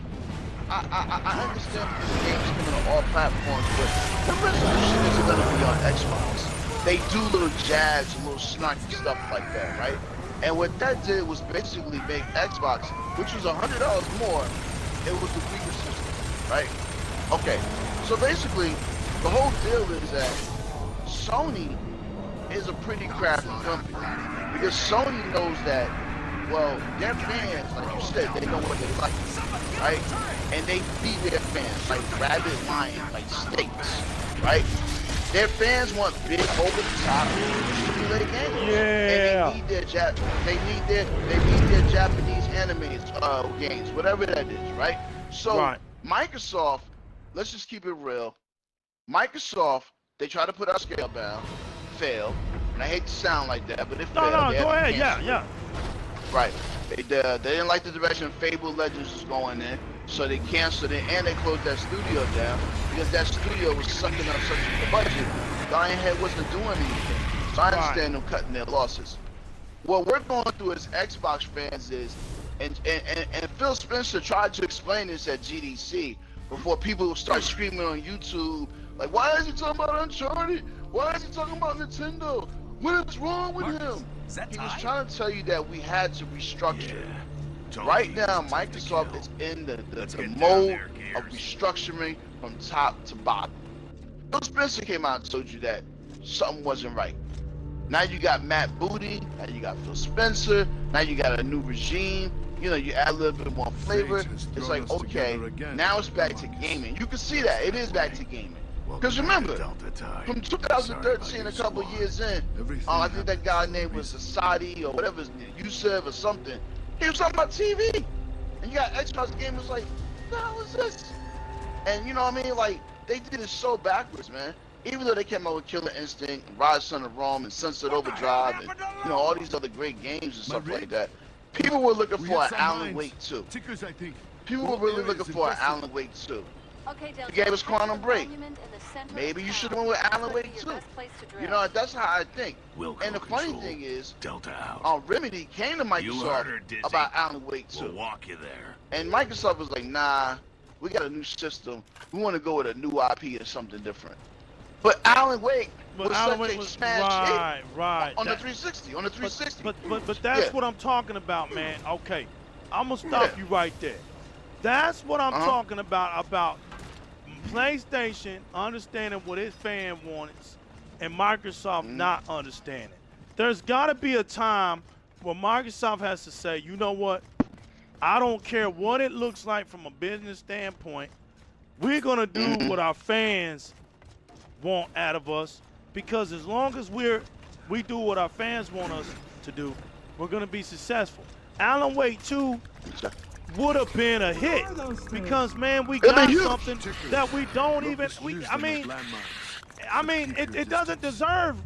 I understand that this game's coming on all platforms, but the resolution is gonna be on Xbox. They do little jabs and little snarky stuff like that, right? And what that did was basically make Xbox, which was $100 more, it was the weaker system, right? Okay, so basically, the whole deal is that Sony is a pretty crafty company, because Sony knows that, well, their fans, like you said, they know what they like, right? And they feed their fans like rabid lions, like steaks, right? Their fans want big, over-the-top, simulated games. Yeah. And they need their Japanese anime games, whatever that is, right? So Microsoft, let's just keep it real. Microsoft, they try to put our scale down, failed, and I hate to sound like that, but it failed. No, go ahead, yeah. Right. They didn't like the direction Fable Legends was going in, so they canceled it and they closed that studio down because that studio was sucking up such a budget. Lionhead wasn't doing anything. So I understand them cutting their losses. What we're going through as Xbox fans is, and Phil Spencer tried to explain this at GDC before people start screaming on YouTube, like, why is he talking about Uncharted? Why is he talking about Nintendo? What is wrong with him? He was trying to tell you that we had to restructure. Right now, Microsoft is in the mode of restructuring from top to bottom. Phil Spencer came out and told you that something wasn't right. Now you got Matt Booty, now you got Phil Spencer, now you got a new regime. You know, you add a little bit more flavor. It's like, okay, now it's back to gaming. You can see that. It is back to gaming. Because remember, from 2013, a couple years in, I think that guy name was Asadi or whatever his name, Yusuf or something. He was talking about TV. And you got Xbox gamers like, what the hell is this? And you know what I mean? Like, they did it so backwards, man. Even though they came out with Killer Instinct, Rise Son of Rome, and Sunset Overdrive, and you know, all these other great games and stuff like that. People were looking for an Alan Wake 2. People were really looking for an Alan Wake 2. Okay, Delta, You gave us Quantum Break. Maybe Maybe you should have went with Alan Wake 2. You know, that's how I think. And the funny thing is, Remedy came to Microsoft about Alan Wake 2. We'll walk you there. And Microsoft was like, nah, we got a new system. We want to go with a new IP or something different. But Alan Wake was such a smash hit on the 360. On the 360. But that's what I'm talking about, man. Okay, I'm gonna stop you right there. That's what I'm talking about PlayStation understanding what its fan wants and Microsoft not understanding. There's got to be a time where Microsoft has to say, you know what? I don't care what it looks like from a business standpoint. We're gonna do what our fans want out of us, because as long as we do what our fans want us to do, we're gonna be successful. Alan Wake 2 would have been a hit because, man, we got something that we don't even. I mean, it doesn't deserve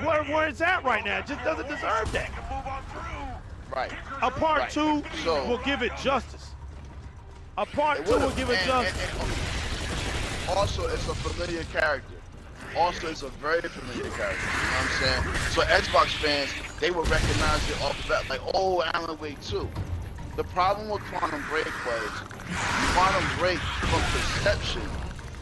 where it's at right now. It just doesn't deserve that. Right. A part 2 will give it justice. A part 2 will give it justice. And also, it's a familiar character. Also, it's a very familiar character. You know what I'm saying? So Xbox fans, they will recognize it off the bat, like, oh, Alan Wake 2. The problem with Quantum Break was, Quantum Break, from perception,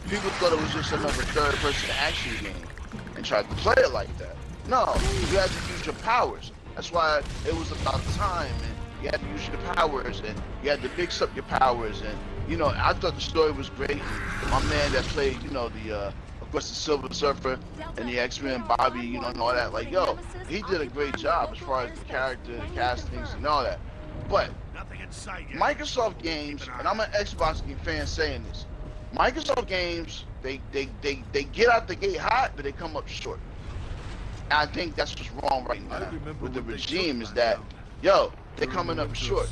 people thought it was just another third-person action game and tried to play it like that. No, you had to use your powers. That's why it was about time, and you had to use your powers, and you had to mix up your powers, and, you know, I thought the story was great. And my man that played, you know, of course, the Silver Surfer and the X-Men, Bobby, you know, and all that, like, yo, he did a great job as far as the character, the castings, and all that. But Nothing in sight yet. Microsoft games, and I'm an Xbox fan saying this, Microsoft games, they get out the gate hot, but they come up short. And I think that's what's wrong right now with the regime is that, yo, they're coming up short.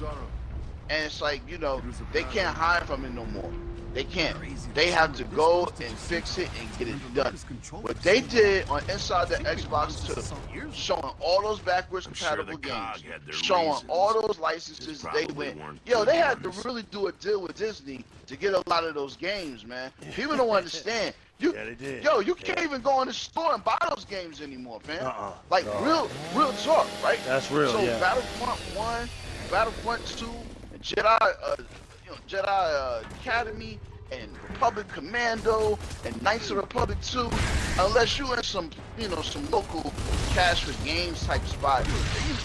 And it's like, you know, they can't hide from it no more. They can't. They have to go and fix it and get it done. What they did on Inside the Xbox 2, showing all those backwards compatible games, showing all those licenses, they went, yo, they had to really do a deal with Disney to get a lot of those games, man. People don't understand. You, Yeah, they did. Yo, you can't even go in the store and buy those games anymore, man. Like, real talk, right? That's real, So yeah. Battlefront 1, Battlefront 2, and Jedi Academy, and Republic Commando, and Knights of the Republic 2, unless you in some, you know, some local cash for games type spot,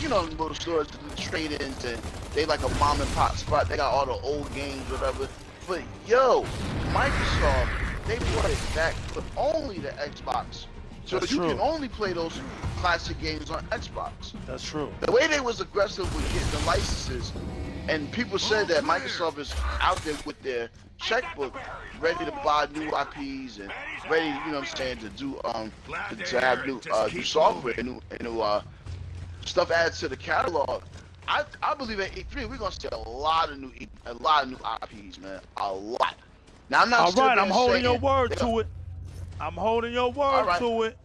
you know, little stores, the trade-ins, and they like a mom and pop spot, they got all the old games, whatever. But yo, Microsoft, they brought it back, but only the Xbox. So That's you true. can only play those classic games on Xbox. That's true. The way they was aggressive with getting the licenses, and people said that Microsoft is out there with their checkbook, ready to buy new IPs and ready, you know what I'm saying, to do to have new software, new stuff added to the catalog. I believe at E3 we're gonna see a lot of new IPs, man, a lot. Now I'm not. All right, I'm holding saying your word to it. I'm holding your word right. to it.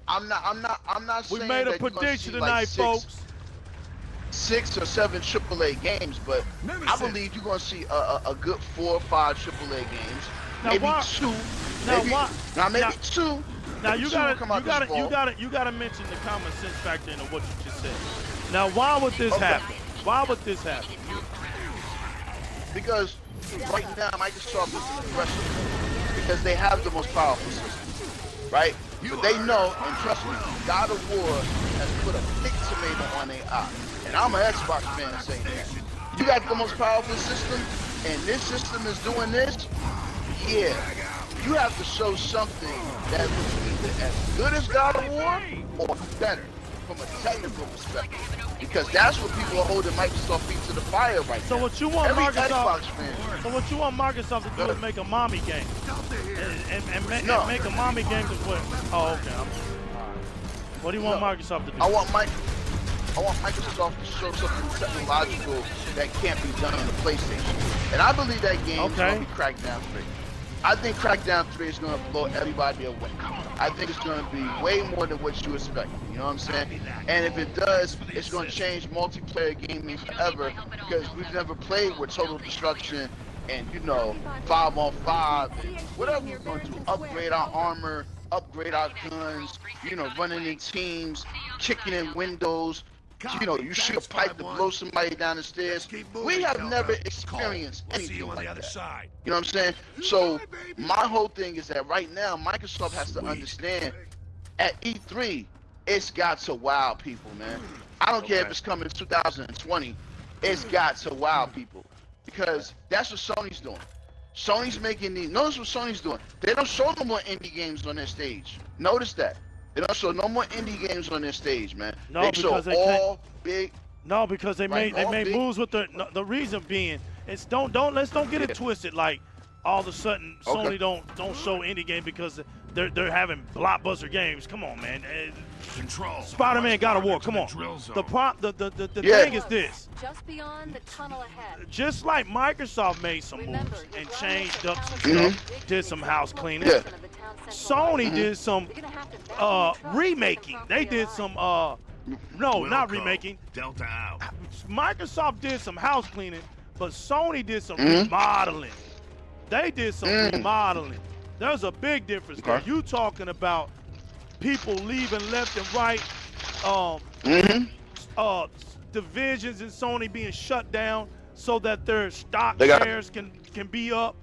I'm not We saying made a that you're gonna prediction see, tonight, like, folks. 6 or 7 AAA games, but I believe you're gonna see a good 4 or 5 AAA games. Now Maybe why- 2. now Maybe, why- now maybe now- 2. Now Maybe you 2 gotta, will come out this fall. you gotta mention the common sense factor into what you just said. Now, why would this Okay. happen? Why would this happen? Because right now Microsoft is aggressive because they have the most powerful system, right? But they know, and trust me, God of War has put a big tomato on their eye. And I'm an Xbox fan saying that. You got the most powerful system, and this system is doing this, yeah. You have to show something that looks either as good as God of War or better from a technical perspective. Because that's what people are holding Microsoft feet to the fire right So now. what you want Every Microsoft? Xbox fan. So what you want Microsoft to do is make a mommy game, and No. make a mommy game as well. Oh, okay. What do you want No. Microsoft to do? I want Microsoft to show something technological that can't be done on the PlayStation. And I believe that game is going to be Crackdown 3. I think Crackdown 3 is going to blow everybody away. I think it's going to be way more than what you expect. You know what I'm saying? And if it does, it's going to change multiplayer gaming forever because we've never played with total destruction and, you know, 5-on-5 and whatever we're going to do. Upgrade our armor, upgrade our guns, you know, running in teams, kicking in windows. You know, you shoot a pipe to blow somebody down the stairs. We have never experienced anything like that. You know what I'm saying? So my whole thing is that right now, Microsoft has to understand at E3, it's got to wow people, man. I don't care if it's coming in 2020, it's got to wow people because that's what Sony's doing. Sony's making these. Notice what Sony's doing. They don't show no more indie games on their stage. Notice that. They don't show no more indie games on their stage, man. No, they because show they all can't. big. No, because they Right, made big. moves with the reason being let's don't get it twisted like all of a sudden Okay. Sony don't show indie game because they're having blockbuster games. Come on, man. Control. Spider-Man God of War. Come on. Drill zone. The Yeah. thing is this. Just beyond the tunnel ahead. Just like Microsoft made some Remember, moves you're and driving changed through up some town stuff, center. did some house cleaning. Yeah. Of the town central Sony line. did some You're gonna have to back your truck remaking. to the They front of your did some line. no, not Wilco. remaking. Delta out. Microsoft did some house cleaning, but Sony did some remodeling. They did some remodeling. There's a big difference there. Okay. You talking about people leaving left and right, divisions in Sony being shut down so that their stock They got- shares can be up.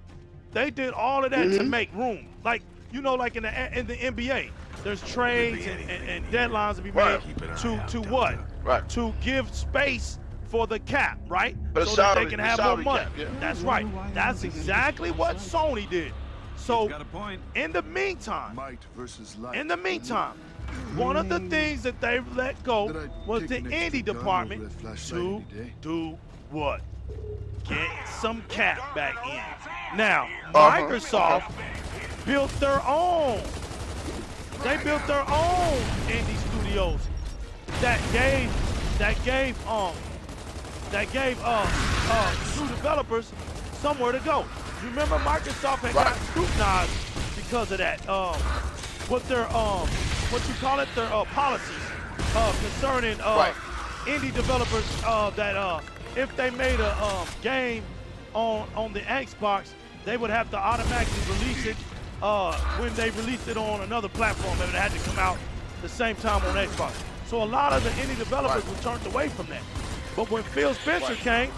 They did all of that to make room. Like, you know, like in the NBA, there's trades and deadlines to be made Right. Keep an eye to out, what? Delta. Right. To give space for the cap, right? For the So that they salary- can the have more salary money. cap, yeah. That's right. That's exactly what Sony did. So Got a point. in the meantime, Might versus light. one of the things that they let go That I'd was take the an indie extra gun over department that flashlight to any day. do what? Get some cap back in. Now, Microsoft built their own. They built their own indie studios that gave new developers somewhere to go. You remember Microsoft had got scrutinized because of that. With their their policies concerning indie developers that if they made a game on the Xbox, they would have to automatically release it when they released it on another platform, and it had to come out the same time on Xbox. So a lot of the indie developers were turned away from that. But when Phil Spencer came,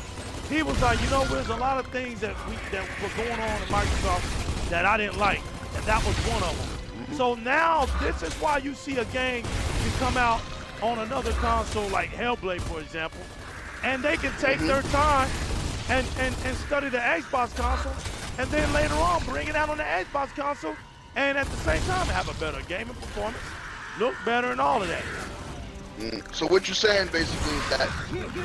he was like, you know, there's a lot of things that were going on in Microsoft that I didn't like, and that was one of them. So now this is why you see a game can come out on another console like Hellblade, for example, and they can take their time and study the Xbox console, and then later on bring it out on the Xbox console, and at the same time have a better gaming performance, look better, and all of that. So what you're saying basically is that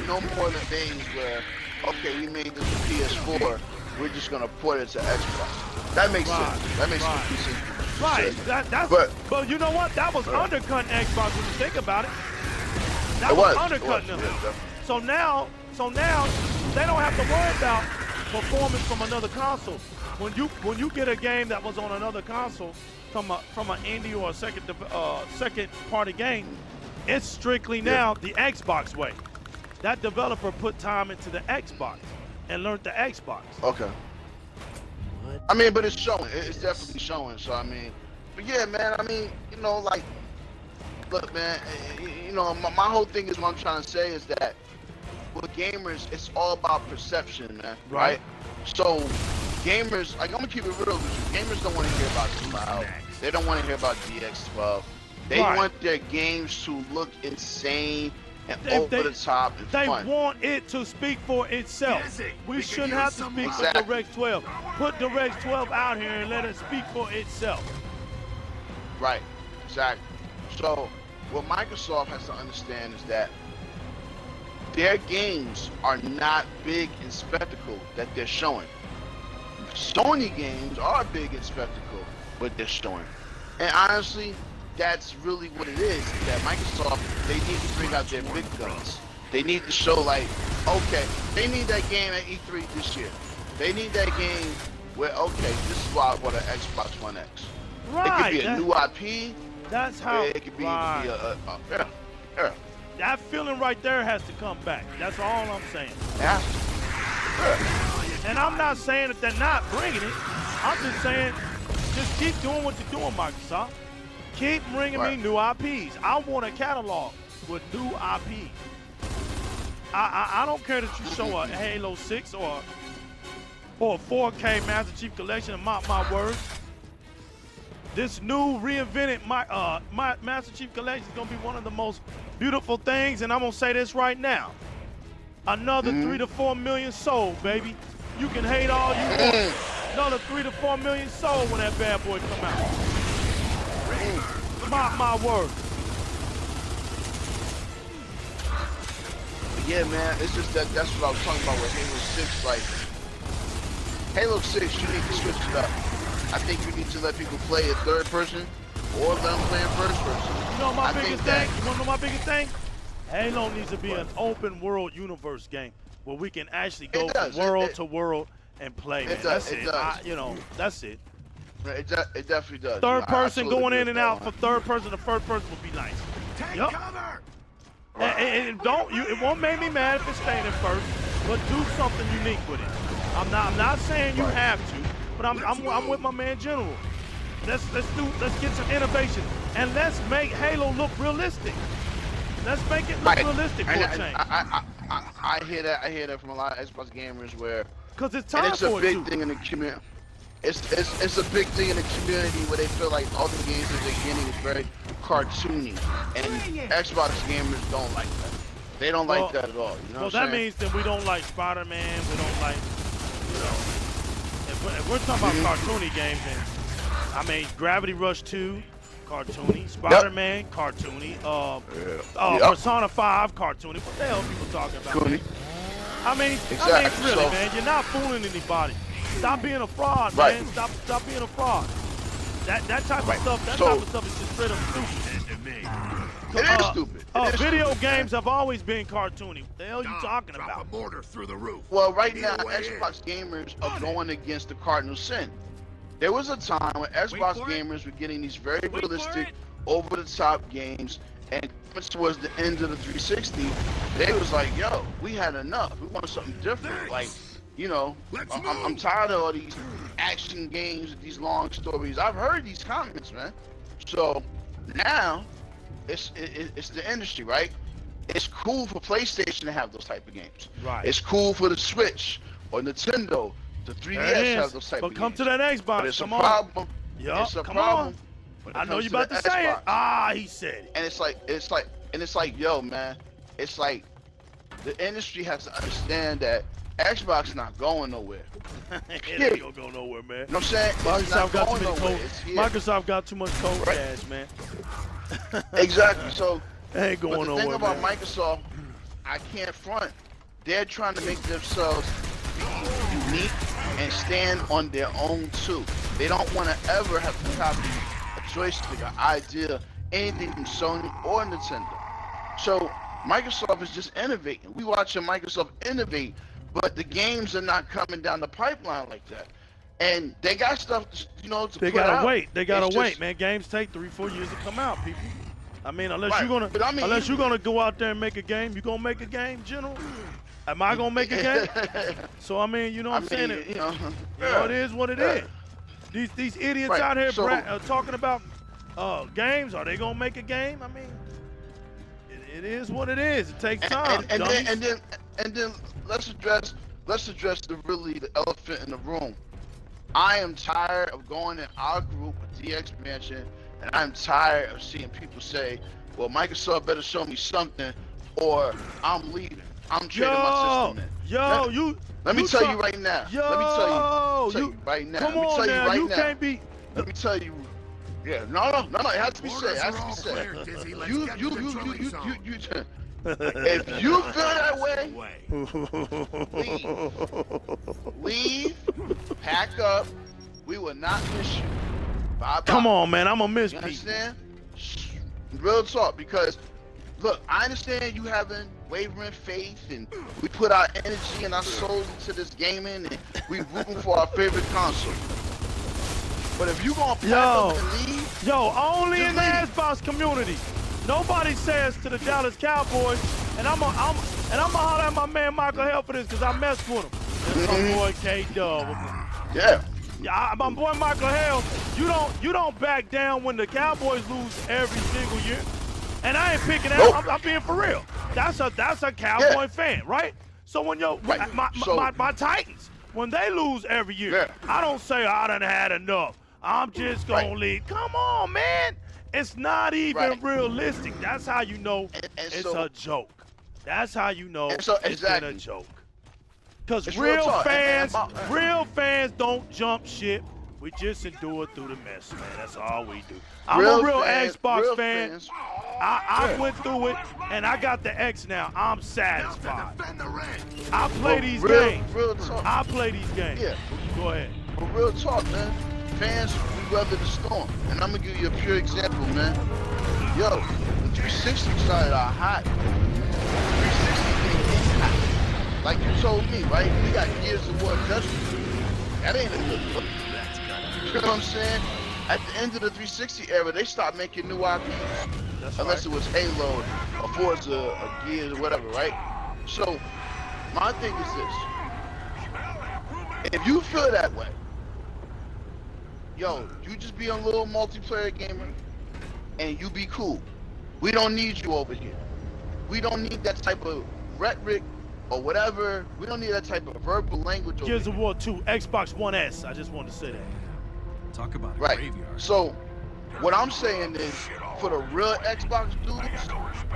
no more than days where, okay, we made this for PS4, we're just gonna port it to Xbox. That makes sense. That makes complete sense. Right. But you know what? That was undercutting Xbox when you think about it. That was undercutting them. Yeah, so now they don't have to worry about performance from another console. When you get a game that was on another console from an indie or a second party game, it's strictly now the Xbox way. That developer put time into the Xbox and learned the Xbox. Okay. I mean, but it's showing. It's definitely showing. So I mean, but yeah, man. I mean, you know, like, look, man. You know, my whole thing is what I'm trying to say is that with gamers, it's all about perception, man. Right? So gamers, like, I'm gonna keep it real with you. Gamers don't want to hear about Cloud. They don't want to hear about DX12. They want their games to look insane and over the top and fun. They want it to speak for itself. We shouldn't have to speak for Direct 12. Put Direct 12 out here and let it speak for itself. Right, exactly. So what Microsoft has to understand is that their games are not big in spectacle that they're showing. Sony games are big in spectacle, but they're showing. And honestly, that's really what it is, that Microsoft, they need to bring out their big guns. They need to show, like, okay, they need that game at E3 this year. They need that game where, okay, this is why I bought an Xbox One X. It could be a new IP. That's how. It could be, That feeling right there has to come back. That's all I'm saying. Yeah. And I'm not saying that they're not bringing it. I'm just saying, just keep doing what you're doing, Microsoft. Keep bringing me new IPs. I want a catalog with new IPs. I don't care that you show a Halo 6 or a 4K Master Chief Collection, and mark my words. This new reinvented my Master Chief Collection is gonna be one of the most beautiful things, and I'm gonna say this right now. Another 3 to 4 million sold, baby. You can hate all you want. Another 3 to 4 million sold when that bad boy come out. Mark my word. Yeah, man, it's just that's what I was talking about with Halo 6. Like, Halo 6, you need to switch it up. I think you need to let people play in third person or let them play in first person. You know my biggest thing? You wanna know my biggest thing? Halo needs to be an open world universe game where we can actually go from world to world and play. Man. That's it. That's it. It definitely does. Third person going in and out from third person to first person would be nice. Take cover. It won't make me mad if it's staying in first, but do something unique with it. I'm not saying you have to, but I'm with my man General. Let's get some innovation and let's make Halo look realistic. Let's make it look realistic for a change. I hear that. I hear that from a lot of Xbox gamers where. Because it's time for it. It's a big thing in the community. It's a big thing in the community where they feel like all the games at the beginning is very cartoony, and Xbox gamers don't like that. They don't like that at all. You know what I'm saying? Means that we don't like Spider-Man. We don't like, if we're talking about cartoony games, then I mean Gravity Rush 2, cartoony. Spider-Man, cartoony. Persona 5, cartoony. What the hell are people talking about? Exactly. really, So- man, you're not fooling anybody. Stop being a fraud, Right. man. Stop being a fraud. That type Right. of stuff, that So- type of stuff is just straight up stupid. And me. It is stupid. It is Video stupid, games man. have always been cartoony. What the hell are you Dom, talking drop about? a mortar through the roof. Well, right Need now, a way in. Xbox gamers are going against the cardinal sin. There was a time when Xbox for it. gamers were getting these very for realistic, it. over-the-top games, and towards the end of the 360, they was like, "Yo, we had enough. We wanted something different. Like, you know, Let's I'm move." tired of all these action games, these long stories." I've heard these comments, man. So now, it's the industry, right? It's cool for PlayStation to have those type of games. Right. It's cool for the Switch or Nintendo, the 3DS There it have is. those type But of come games. to that Xbox. But it's Come a on. problem. Yup, It's a come problem. on. when it I know comes you to about the to say it. Xbox. Ah, he said it. And it's like, yo, man, it's like the industry has to understand that Xbox not going nowhere. It ain't gonna go nowhere, man. You know what I'm saying? It's Microsoft not got too going many nowhere. code. It's here. Microsoft got too much code Right. cash, man. Exactly. So, It ain't but going the thing nowhere, about man. Microsoft, I can't front. They're trying to make themselves be unique and stand on their own too. They don't want to ever have to copy a joystick, an idea, anything from Sony or Nintendo. So Microsoft is just innovating. We watching Microsoft innovate, but the games are not coming down the pipeline like that. And they got stuff, you know, to They put gotta out. wait. They gotta It's wait, just- man. Games take 3-4 years to come out, people. I mean, unless Right. you're gonna, But I mean, unless you- you're gonna go out there and make a game, you gonna make a game, General? Am I gonna make a game? So I mean, you know what I'm saying? you know, You know, it is what it is. These idiots Right, out here so- talking about games. Are they gonna make a game? I mean, it is what it is. It takes time. and dummies. then let's address the elephant in the room. I am tired of going in our group with DX Mansion, and I'm tired of seeing people say, "Well, Microsoft better show me something, or I'm leaving. I'm trading my system in." Let me tell you right now. Yo, Let me tell you right now. Come Let me on tell you now, right you now. can't be. Let me tell you. Yeah, no, it has to be said. It has to be all said. clear, Dizzy. Let's You, get you, to the you, drilling you, zone. you, if you feel that way, leave, pack up. We will not miss you. Bye-bye. Come on, man. I'm gonna miss You people. understand? Real talk, because look, I understand you having wavering faith, and we put our energy and our souls into this gaming, and we rooting for our favorite console. But if you gonna pack up and leave, Only just in the leave. Xbox community. Nobody says to the Dallas Cowboys, and I'm gonna holler at my man Michael Hell for this because I messed with him. It's my boy K-Dub. yeah. Yeah, my boy Michael Hell, you don't back down when the Cowboys lose every single year. And I ain't picking that. Nope. I'm being for real. That's a Cowboy fan, right? So when Right. my Titans, when they lose every year, Yeah. I don't say I done had enough. I'm just gonna Right. leave. Come on, man. It's not even Right. realistic. That's how you know And it's so- a joke. That's how you know And so- it's been a exactly. joke. Because It's real real talk. And fans, my- real fans don't jump ship. We just endure through the mess, man. That's all we do. I'm Real a real fans- Xbox real fan. fans- I went through it, and I got the X now. I'm satisfied. Defend the ring. I play these real, games. Real talk. I play these games. Yeah. Go ahead. But real talk, man. Fans, we weather the storm. And I'm gonna give you a pure example, man. Yo, the 360 started out hot. 360 came in hot. Like you told me, right? We got Gears of War Justice. That ain't a good look. You know what I'm saying? At the end of the 360 era, they stopped making new IPs. That's Unless right. it was Halo or Forza or Gears or whatever, right? So, my thing is this. If you feel that way, yo, you just be a little multiplayer gamer and you be cool. We don't need you over here. We don't need that type of rhetoric or whatever. We don't need that type of verbal language over Gears here. of War 2, Xbox One S. I just wanted to say that. Talk about a Right. graveyard. So, what I'm saying is, for the real Xbox dudes,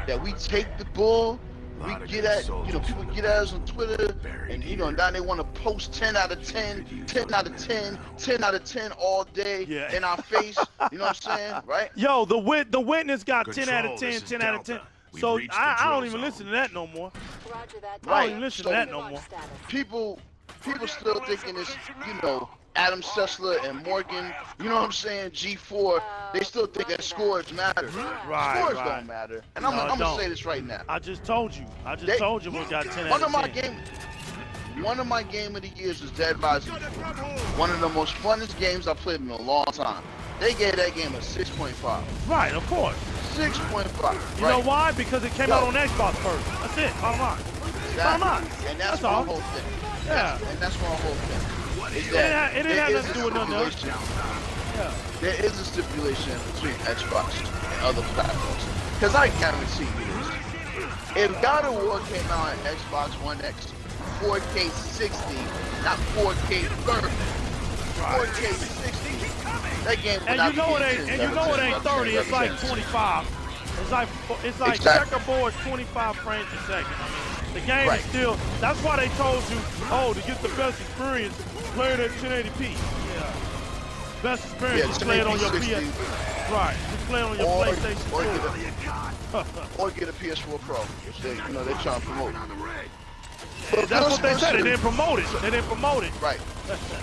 that we take the bull, we get at, people get at us on Twitter, and now they want to post 10 out of 10, 10 out of 10, 10 out of 10 all day Yeah. in our face. You know what I'm saying, right? Yo, the witness got 10 out of Control, 10, this is 10 out of 10. Delta. So reached the I drill don't even zone. listen to that no more. Roger that. I Right. don't even listen to that no more. People still thinking it's, you know, Adam Sessler and Morgan, you know what I'm saying, G4, they still think that scores matter. Right, Scores right. don't matter. And I'm No, it gonna don't. say this right now. I just told you. I just They- told you we got 10 One out of my of 10. one of my game of the years was Dead Rising. One of the most funnest games I played in a long time. They gave that game a 6.5. Right, of course. 6.5. You know why? Because it came out on Xbox first. That's it. Bottom line. Bottom line. And that's That's my all. whole thing. Yeah. And that's my whole thing. Is It that didn't there have is nothing a to do with nothing else. stipulation- Yeah. There is a stipulation between Xbox and other platforms. Because I guarantee you this. If God of War came out on Xbox One X, 4K 60, not 4K 30, 4K 60, that game would And not you know be it ain't. And you know it ain't 30. It's like 25. It's like Exactly. checkerboard 25 frames a second. I mean, the game Right. is still. That's why they told you, oh, to get the best experience, play it at 1080p. Yeah. Best experience, Yeah, just play it on your 1080p, PS. Right. Just play it on your Or PlayStation 4. or get a PS4 Pro, which they, you know, they're trying to promote. That's what they said. They didn't promote it. They didn't promote it. Right,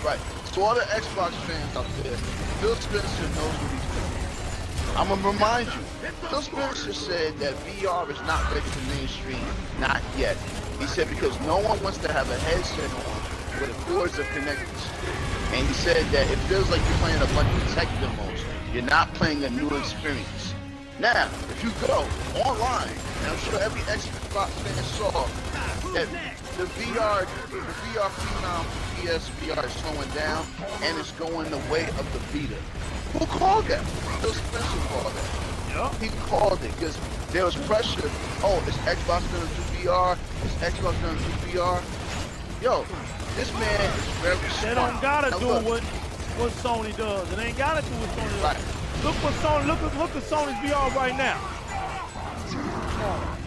right. So all the Xbox fans out there, Phil Spencer knows what he's doing. I'm gonna remind you, Phil Spencer said that VR is not ready for mainstream, not yet. He said because no one wants to have a headset on where the cords are connected. And he said that it feels like you're playing a bunch of tech demos. You're not playing a new experience. Now, if you go online, and I'm sure every Xbox fan saw that the VR phenom for PSVR is slowing down and it's going the way of the Vita. Who called that? Phil Spencer called that. Yep. He called it because there was pressure. Oh, is Xbox gonna do VR? Is Xbox gonna do VR? Yo, this man is very smart. They don't gotta Now do look, what Sony does. It ain't gotta do what Sony does. Right. Look at Sony's VR right now.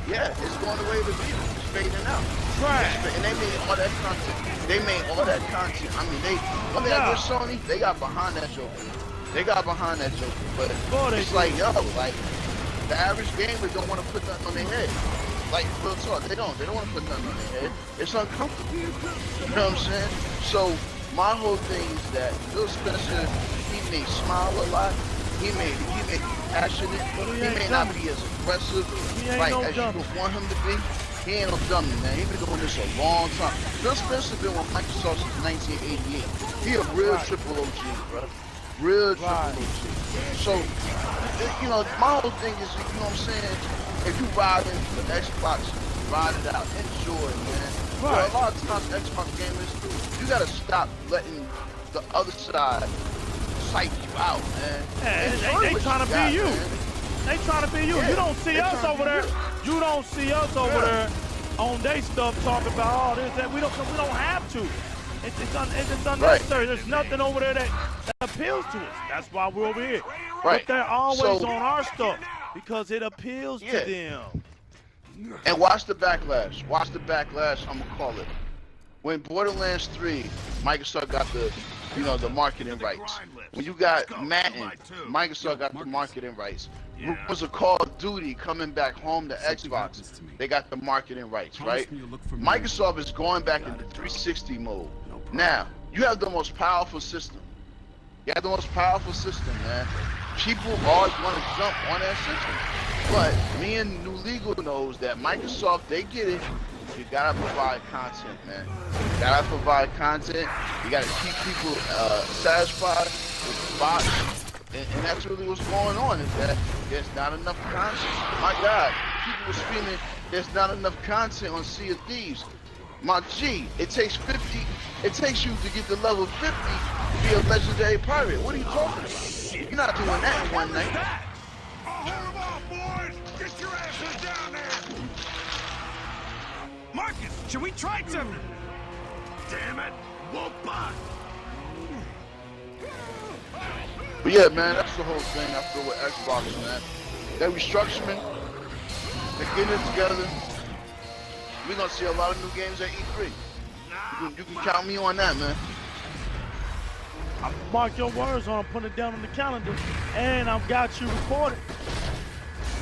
Yeah, it's going away with Vita. It's fading out. Trash. And they made all that content. They made all that content. I mean, when they got with Sony, they got behind that joke. But Boy, they it's like, yo, like, the average gamer don't want to put nothing on their head. Like, real talk, they don't want to put nothing on their head. It's uncomfortable. You know what I'm saying? So, my whole thing is that Phil Spencer, he may smile a lot. He may be passionate. But he He ain't may not dummy. be as aggressive, He ain't like, no as you dummy. would want him to be. He ain't no dummy, man. He been doing this a long time. Phil Spencer been with Microsoft since 1988. He a real triple OG, bro. Real triple OG. So, you know, my whole thing is, you know what I'm saying? If you ride into the Xbox, ride it out. Enjoy, man. You know, a lot of times Xbox gamers, you gotta stop letting the other side psych you out, man. Yeah, they trying to be you. Man. They trying to be you. Yeah, You don't see they us tryna over be there. you. You don't see us over there on they stuff talking about all this, that. We don't have to. It's unnecessary. There's nothing over there that appeals to us. That's why we're over here. Right. But they're always So- on our stuff because it appeals to them. And watch the backlash. Watch the backlash, I'm gonna call it. When Borderlands 3, Microsoft got the, you know, the marketing rights. When you got Madden, Microsoft got the marketing rights. Yeah. Was a Call of Duty coming back home to Xbox, they got the marketing rights, right? Microsoft is going back into 360 mode. Now, you have the most powerful system. You have the most powerful system, man. People always want to jump on that system. But me and New Legal knows that Microsoft, they get it. You gotta provide content, man. You gotta provide content. You gotta keep people satisfied with the box. And that's really what's going on, is that there's not enough content. My God, people were screaming, there's not enough content on Sea of Thieves. My G, it takes you to get to level 50 to be a legendary pirate. What are you talking about? You're not doing that in one night. Hold them off, boys! Get your asses down there! Marcus, should we try to... Damn it! Whoop-a! But yeah, man, that's the whole thing I feel with Xbox, man. That restructuring, they're getting it together. We're gonna see a lot of new games at E3. You can count me on that, man. I mark your words on, put it down on the calendar, and I've got you recorded.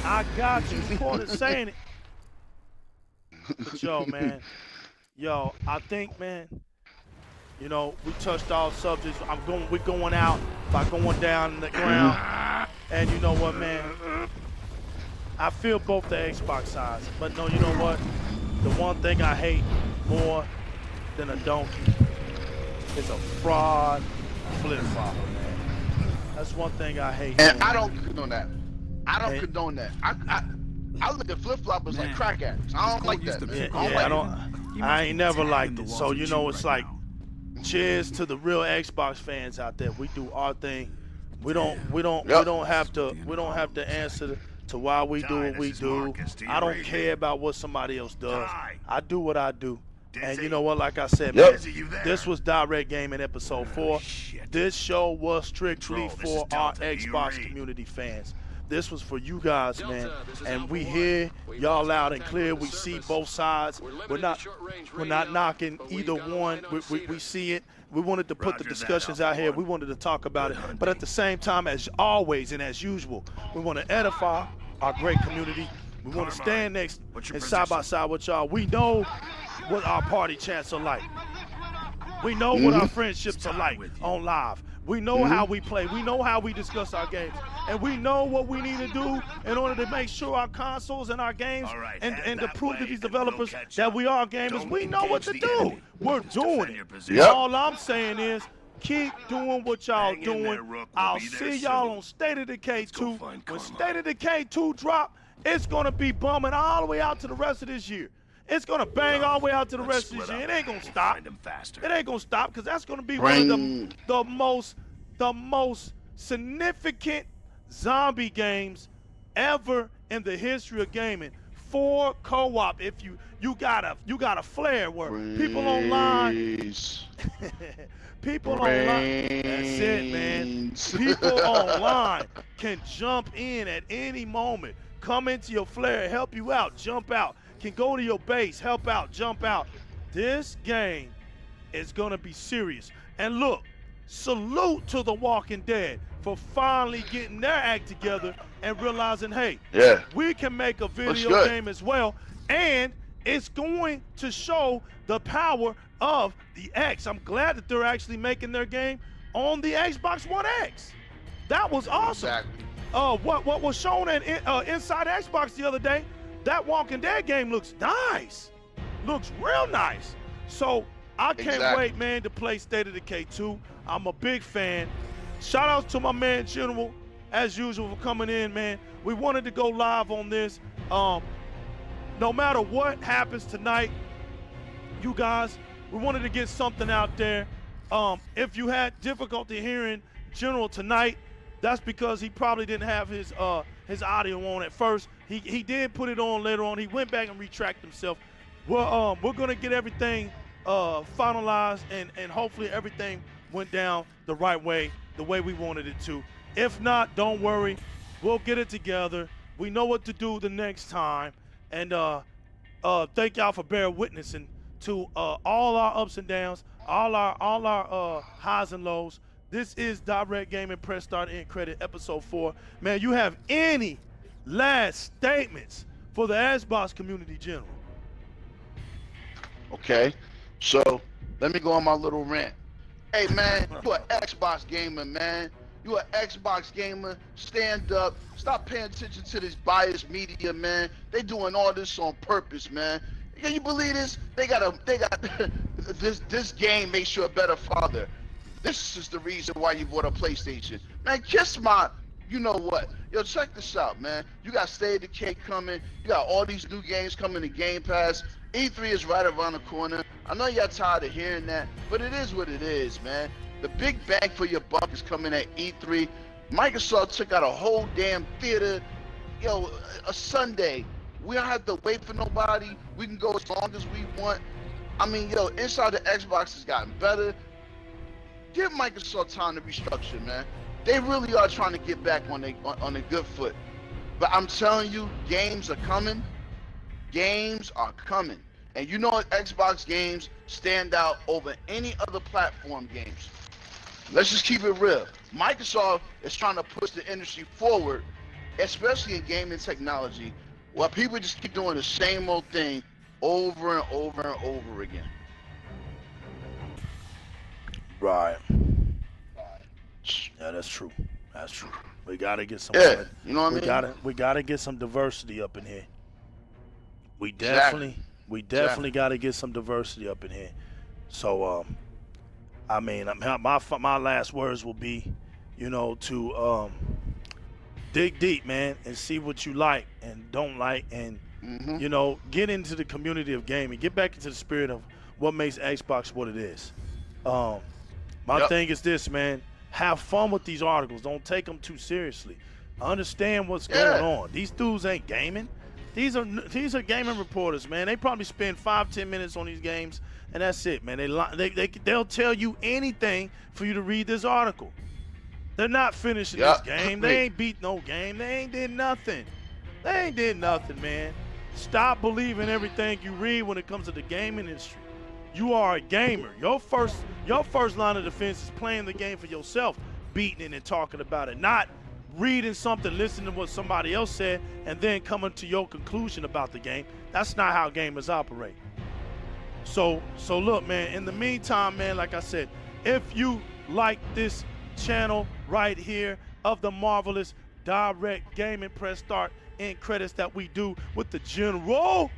I got you. You quoted saying it. But yo, man. Yo, I think, man, you know, we touched all subjects. We're going out by going down in the ground. And you know what, man? I feel both the Xbox sides. But no, you know what? The one thing I hate more than a donkey is a fraud flip-flopper, man. That's one thing I hate. And man. I don't condone that. I don't condone that. I look at flip-floppers like crack addicts. I don't like that, man. I ain't never liked it. So, you know, it's like, cheers to the real Xbox fans out there. We do our thing. We don't have to answer to why we do what we do. I don't care about what somebody else does. I do what I do. And you know what, like I said, man, this was Di-RREC Gaming episode 4. This show was strictly for our Xbox community fans. This was for you guys, man. And we hear y'all loud and clear. We see both sides. We're not knocking either one. We see it. We wanted to put the discussions out here. We wanted to talk about it. But at the same time, as always and as usual, we want to edify our great community. We want to stand next and side by side with y'all. We know what our party chats are like. We know what our friendships are like on live. We know how we play. We know how we discuss our games. And we know what we need to do in order to make sure our consoles and our games and to prove to these developers that we are gamers. We know what to do. We're doing it. All I'm saying is keep doing what y'all doing. I'll see y'all on State of Decay 2. When State of Decay 2 drop, it's going to be bumming all the way out to the rest of this year. It's going to bang all the way out to the rest of this year. It ain't going to stop. It ain't going to stop because that's going to be one of the most significant zombie games ever in the history of gaming. For co-op, if you got a flare where people online that's it, man. People online can jump in at any moment, come into your flare, help you out, jump out, can go to your base, help out, jump out. This game is gonna be serious. And look, salute to The Walking Dead for finally getting their act together and realizing, hey, we can make a video game as well, and it's going to show the power of the X. I'm glad that they're actually making their game on the Xbox One X. That was awesome. Exactly. What was shown in Inside Xbox the other day, that Walking Dead game looks nice. Looks real nice. So I can't wait, man, to play State of Decay 2. I'm a big fan. Shout out to my man General, as usual, for coming in, man. We wanted to go live on this. No matter what happens tonight, you guys, we wanted to get something out there. If you had difficulty hearing General tonight, that's because he probably didn't have his audio on at first. He did put it on later on. He went back and retracted himself. Well, we're gonna get everything finalized, and hopefully everything went down the right way, the way we wanted it to. If not, don't worry, we'll get it together. We know what to do the next time. And thank y'all for bearing witnessing to all our ups and downs, all our highs and lows. This is Di-RREC Gaming Press Start End Credit episode 4. Man, you have any last statements for the Xbox community general? Okay, so let me go on my little rant. Hey man, you an Xbox gamer, man. You an Xbox gamer. Stand up. Stop paying attention to this biased media, man. They doing all this on purpose, man. Can you believe this? They got this game makes you a better father. This is the reason why you bought a PlayStation. Man, kiss my, you know what? Yo, check this out, man. You got State of Decay coming. You got all these new games coming to Game Pass. E3 is right around the corner. I know y'all tired of hearing that, but it is what it is, man. The big bang for your buck is coming at E3. Microsoft took out a whole damn theater, yo, a Sunday. We don't have to wait for nobody. We can go as long as we want. I mean, yo, inside the Xbox has gotten better. Give Microsoft time to restructure, man. They really are trying to get back on a good foot. But I'm telling you, games are coming. Games are coming. And you know what? Xbox games stand out over any other platform games. Let's just keep it real. Microsoft is trying to push the industry forward, especially in gaming technology, where people just keep doing the same old thing over and over and over again. Right. Yeah, that's true. That's true. We gotta get some. Yeah, you know what I mean? We gotta get some diversity up in here. We Exactly. definitely gotta get some diversity up in here. So, I mean, my last words will be, you know, to dig deep, man, and see what you like and don't like, and you know, get into the community of gaming. Get back into the spirit of what makes Xbox what it is. My thing is this, man. Have fun with these articles. Don't take them too seriously. Understand what's going on. These dudes ain't gaming. These are gaming reporters, man. They probably spend 5-10 minutes on these games, and that's it, man. They'll tell you anything for you to read this article. They're not finishing this game. They ain't beat no game. They ain't did nothing. They ain't did nothing, man. Stop believing everything you read when it comes to the gaming industry. You are a gamer. Your first line of defense is playing the game for yourself, beating it and talking about it, not reading something, listening to what somebody else said, and then coming to your conclusion about the game. That's not how gamers operate. So look, man, in the meantime, man, like I said, if you like this channel right here of the marvelous Di-RREC Gaming, press start end credits that we do with the general,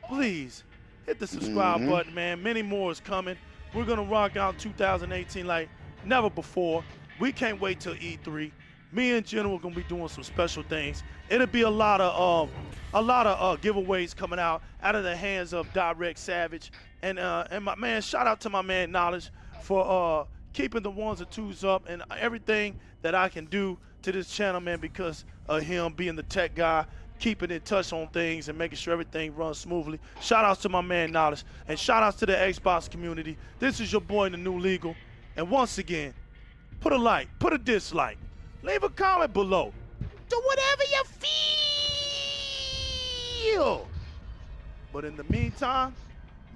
please hit the subscribe button, man. Many more is coming. We're gonna rock out 2018 like never before. We can't wait till E3. Me and General gonna be doing some special things. It'll be a lot of giveaways coming out of the hands of Di-RREC Savage, and my man. Shout out to my man Knowledge for keeping the ones and twos up and everything that I can do to this channel, man, because of him being the tech guy, keeping in touch on things and making sure everything runs smoothly. Shout outs to my man Knowledge, and shout outs to the Xbox community. This is your boy, the New Legal, and once again, put a like, put a dislike, leave a comment below. Do whatever you feel. But in the meantime,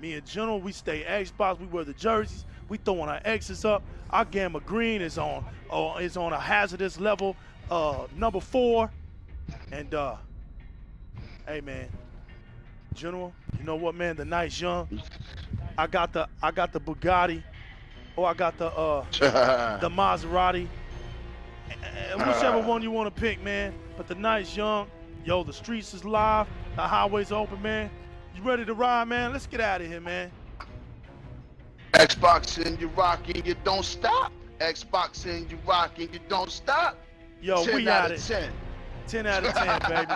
me and General, we stay Xbox. We wear the jerseys. We throwing our X's up. Our Gamma Green is on a hazardous level, number 4. And hey, man, General, you know what, man? The night's young. I got the Bugatti, or I got the Maserati. Whichever one you want to pick, man. But the night's young. Yo, the streets is live. The highways are open, man. You ready to ride, man? Let's get out of here, man. Xbox and you rocking, you don't stop. Xbox and you rocking, you don't stop. Yo, 10 we out at of it. 10. 10 out of 10, baby.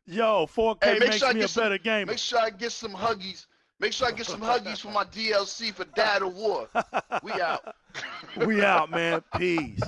Yo, 4K Hey, makes me a better gamer. Make sure I get some huggies. Make sure I get some huggies for my DLC for Dad of War. We out. We out, man. Peace.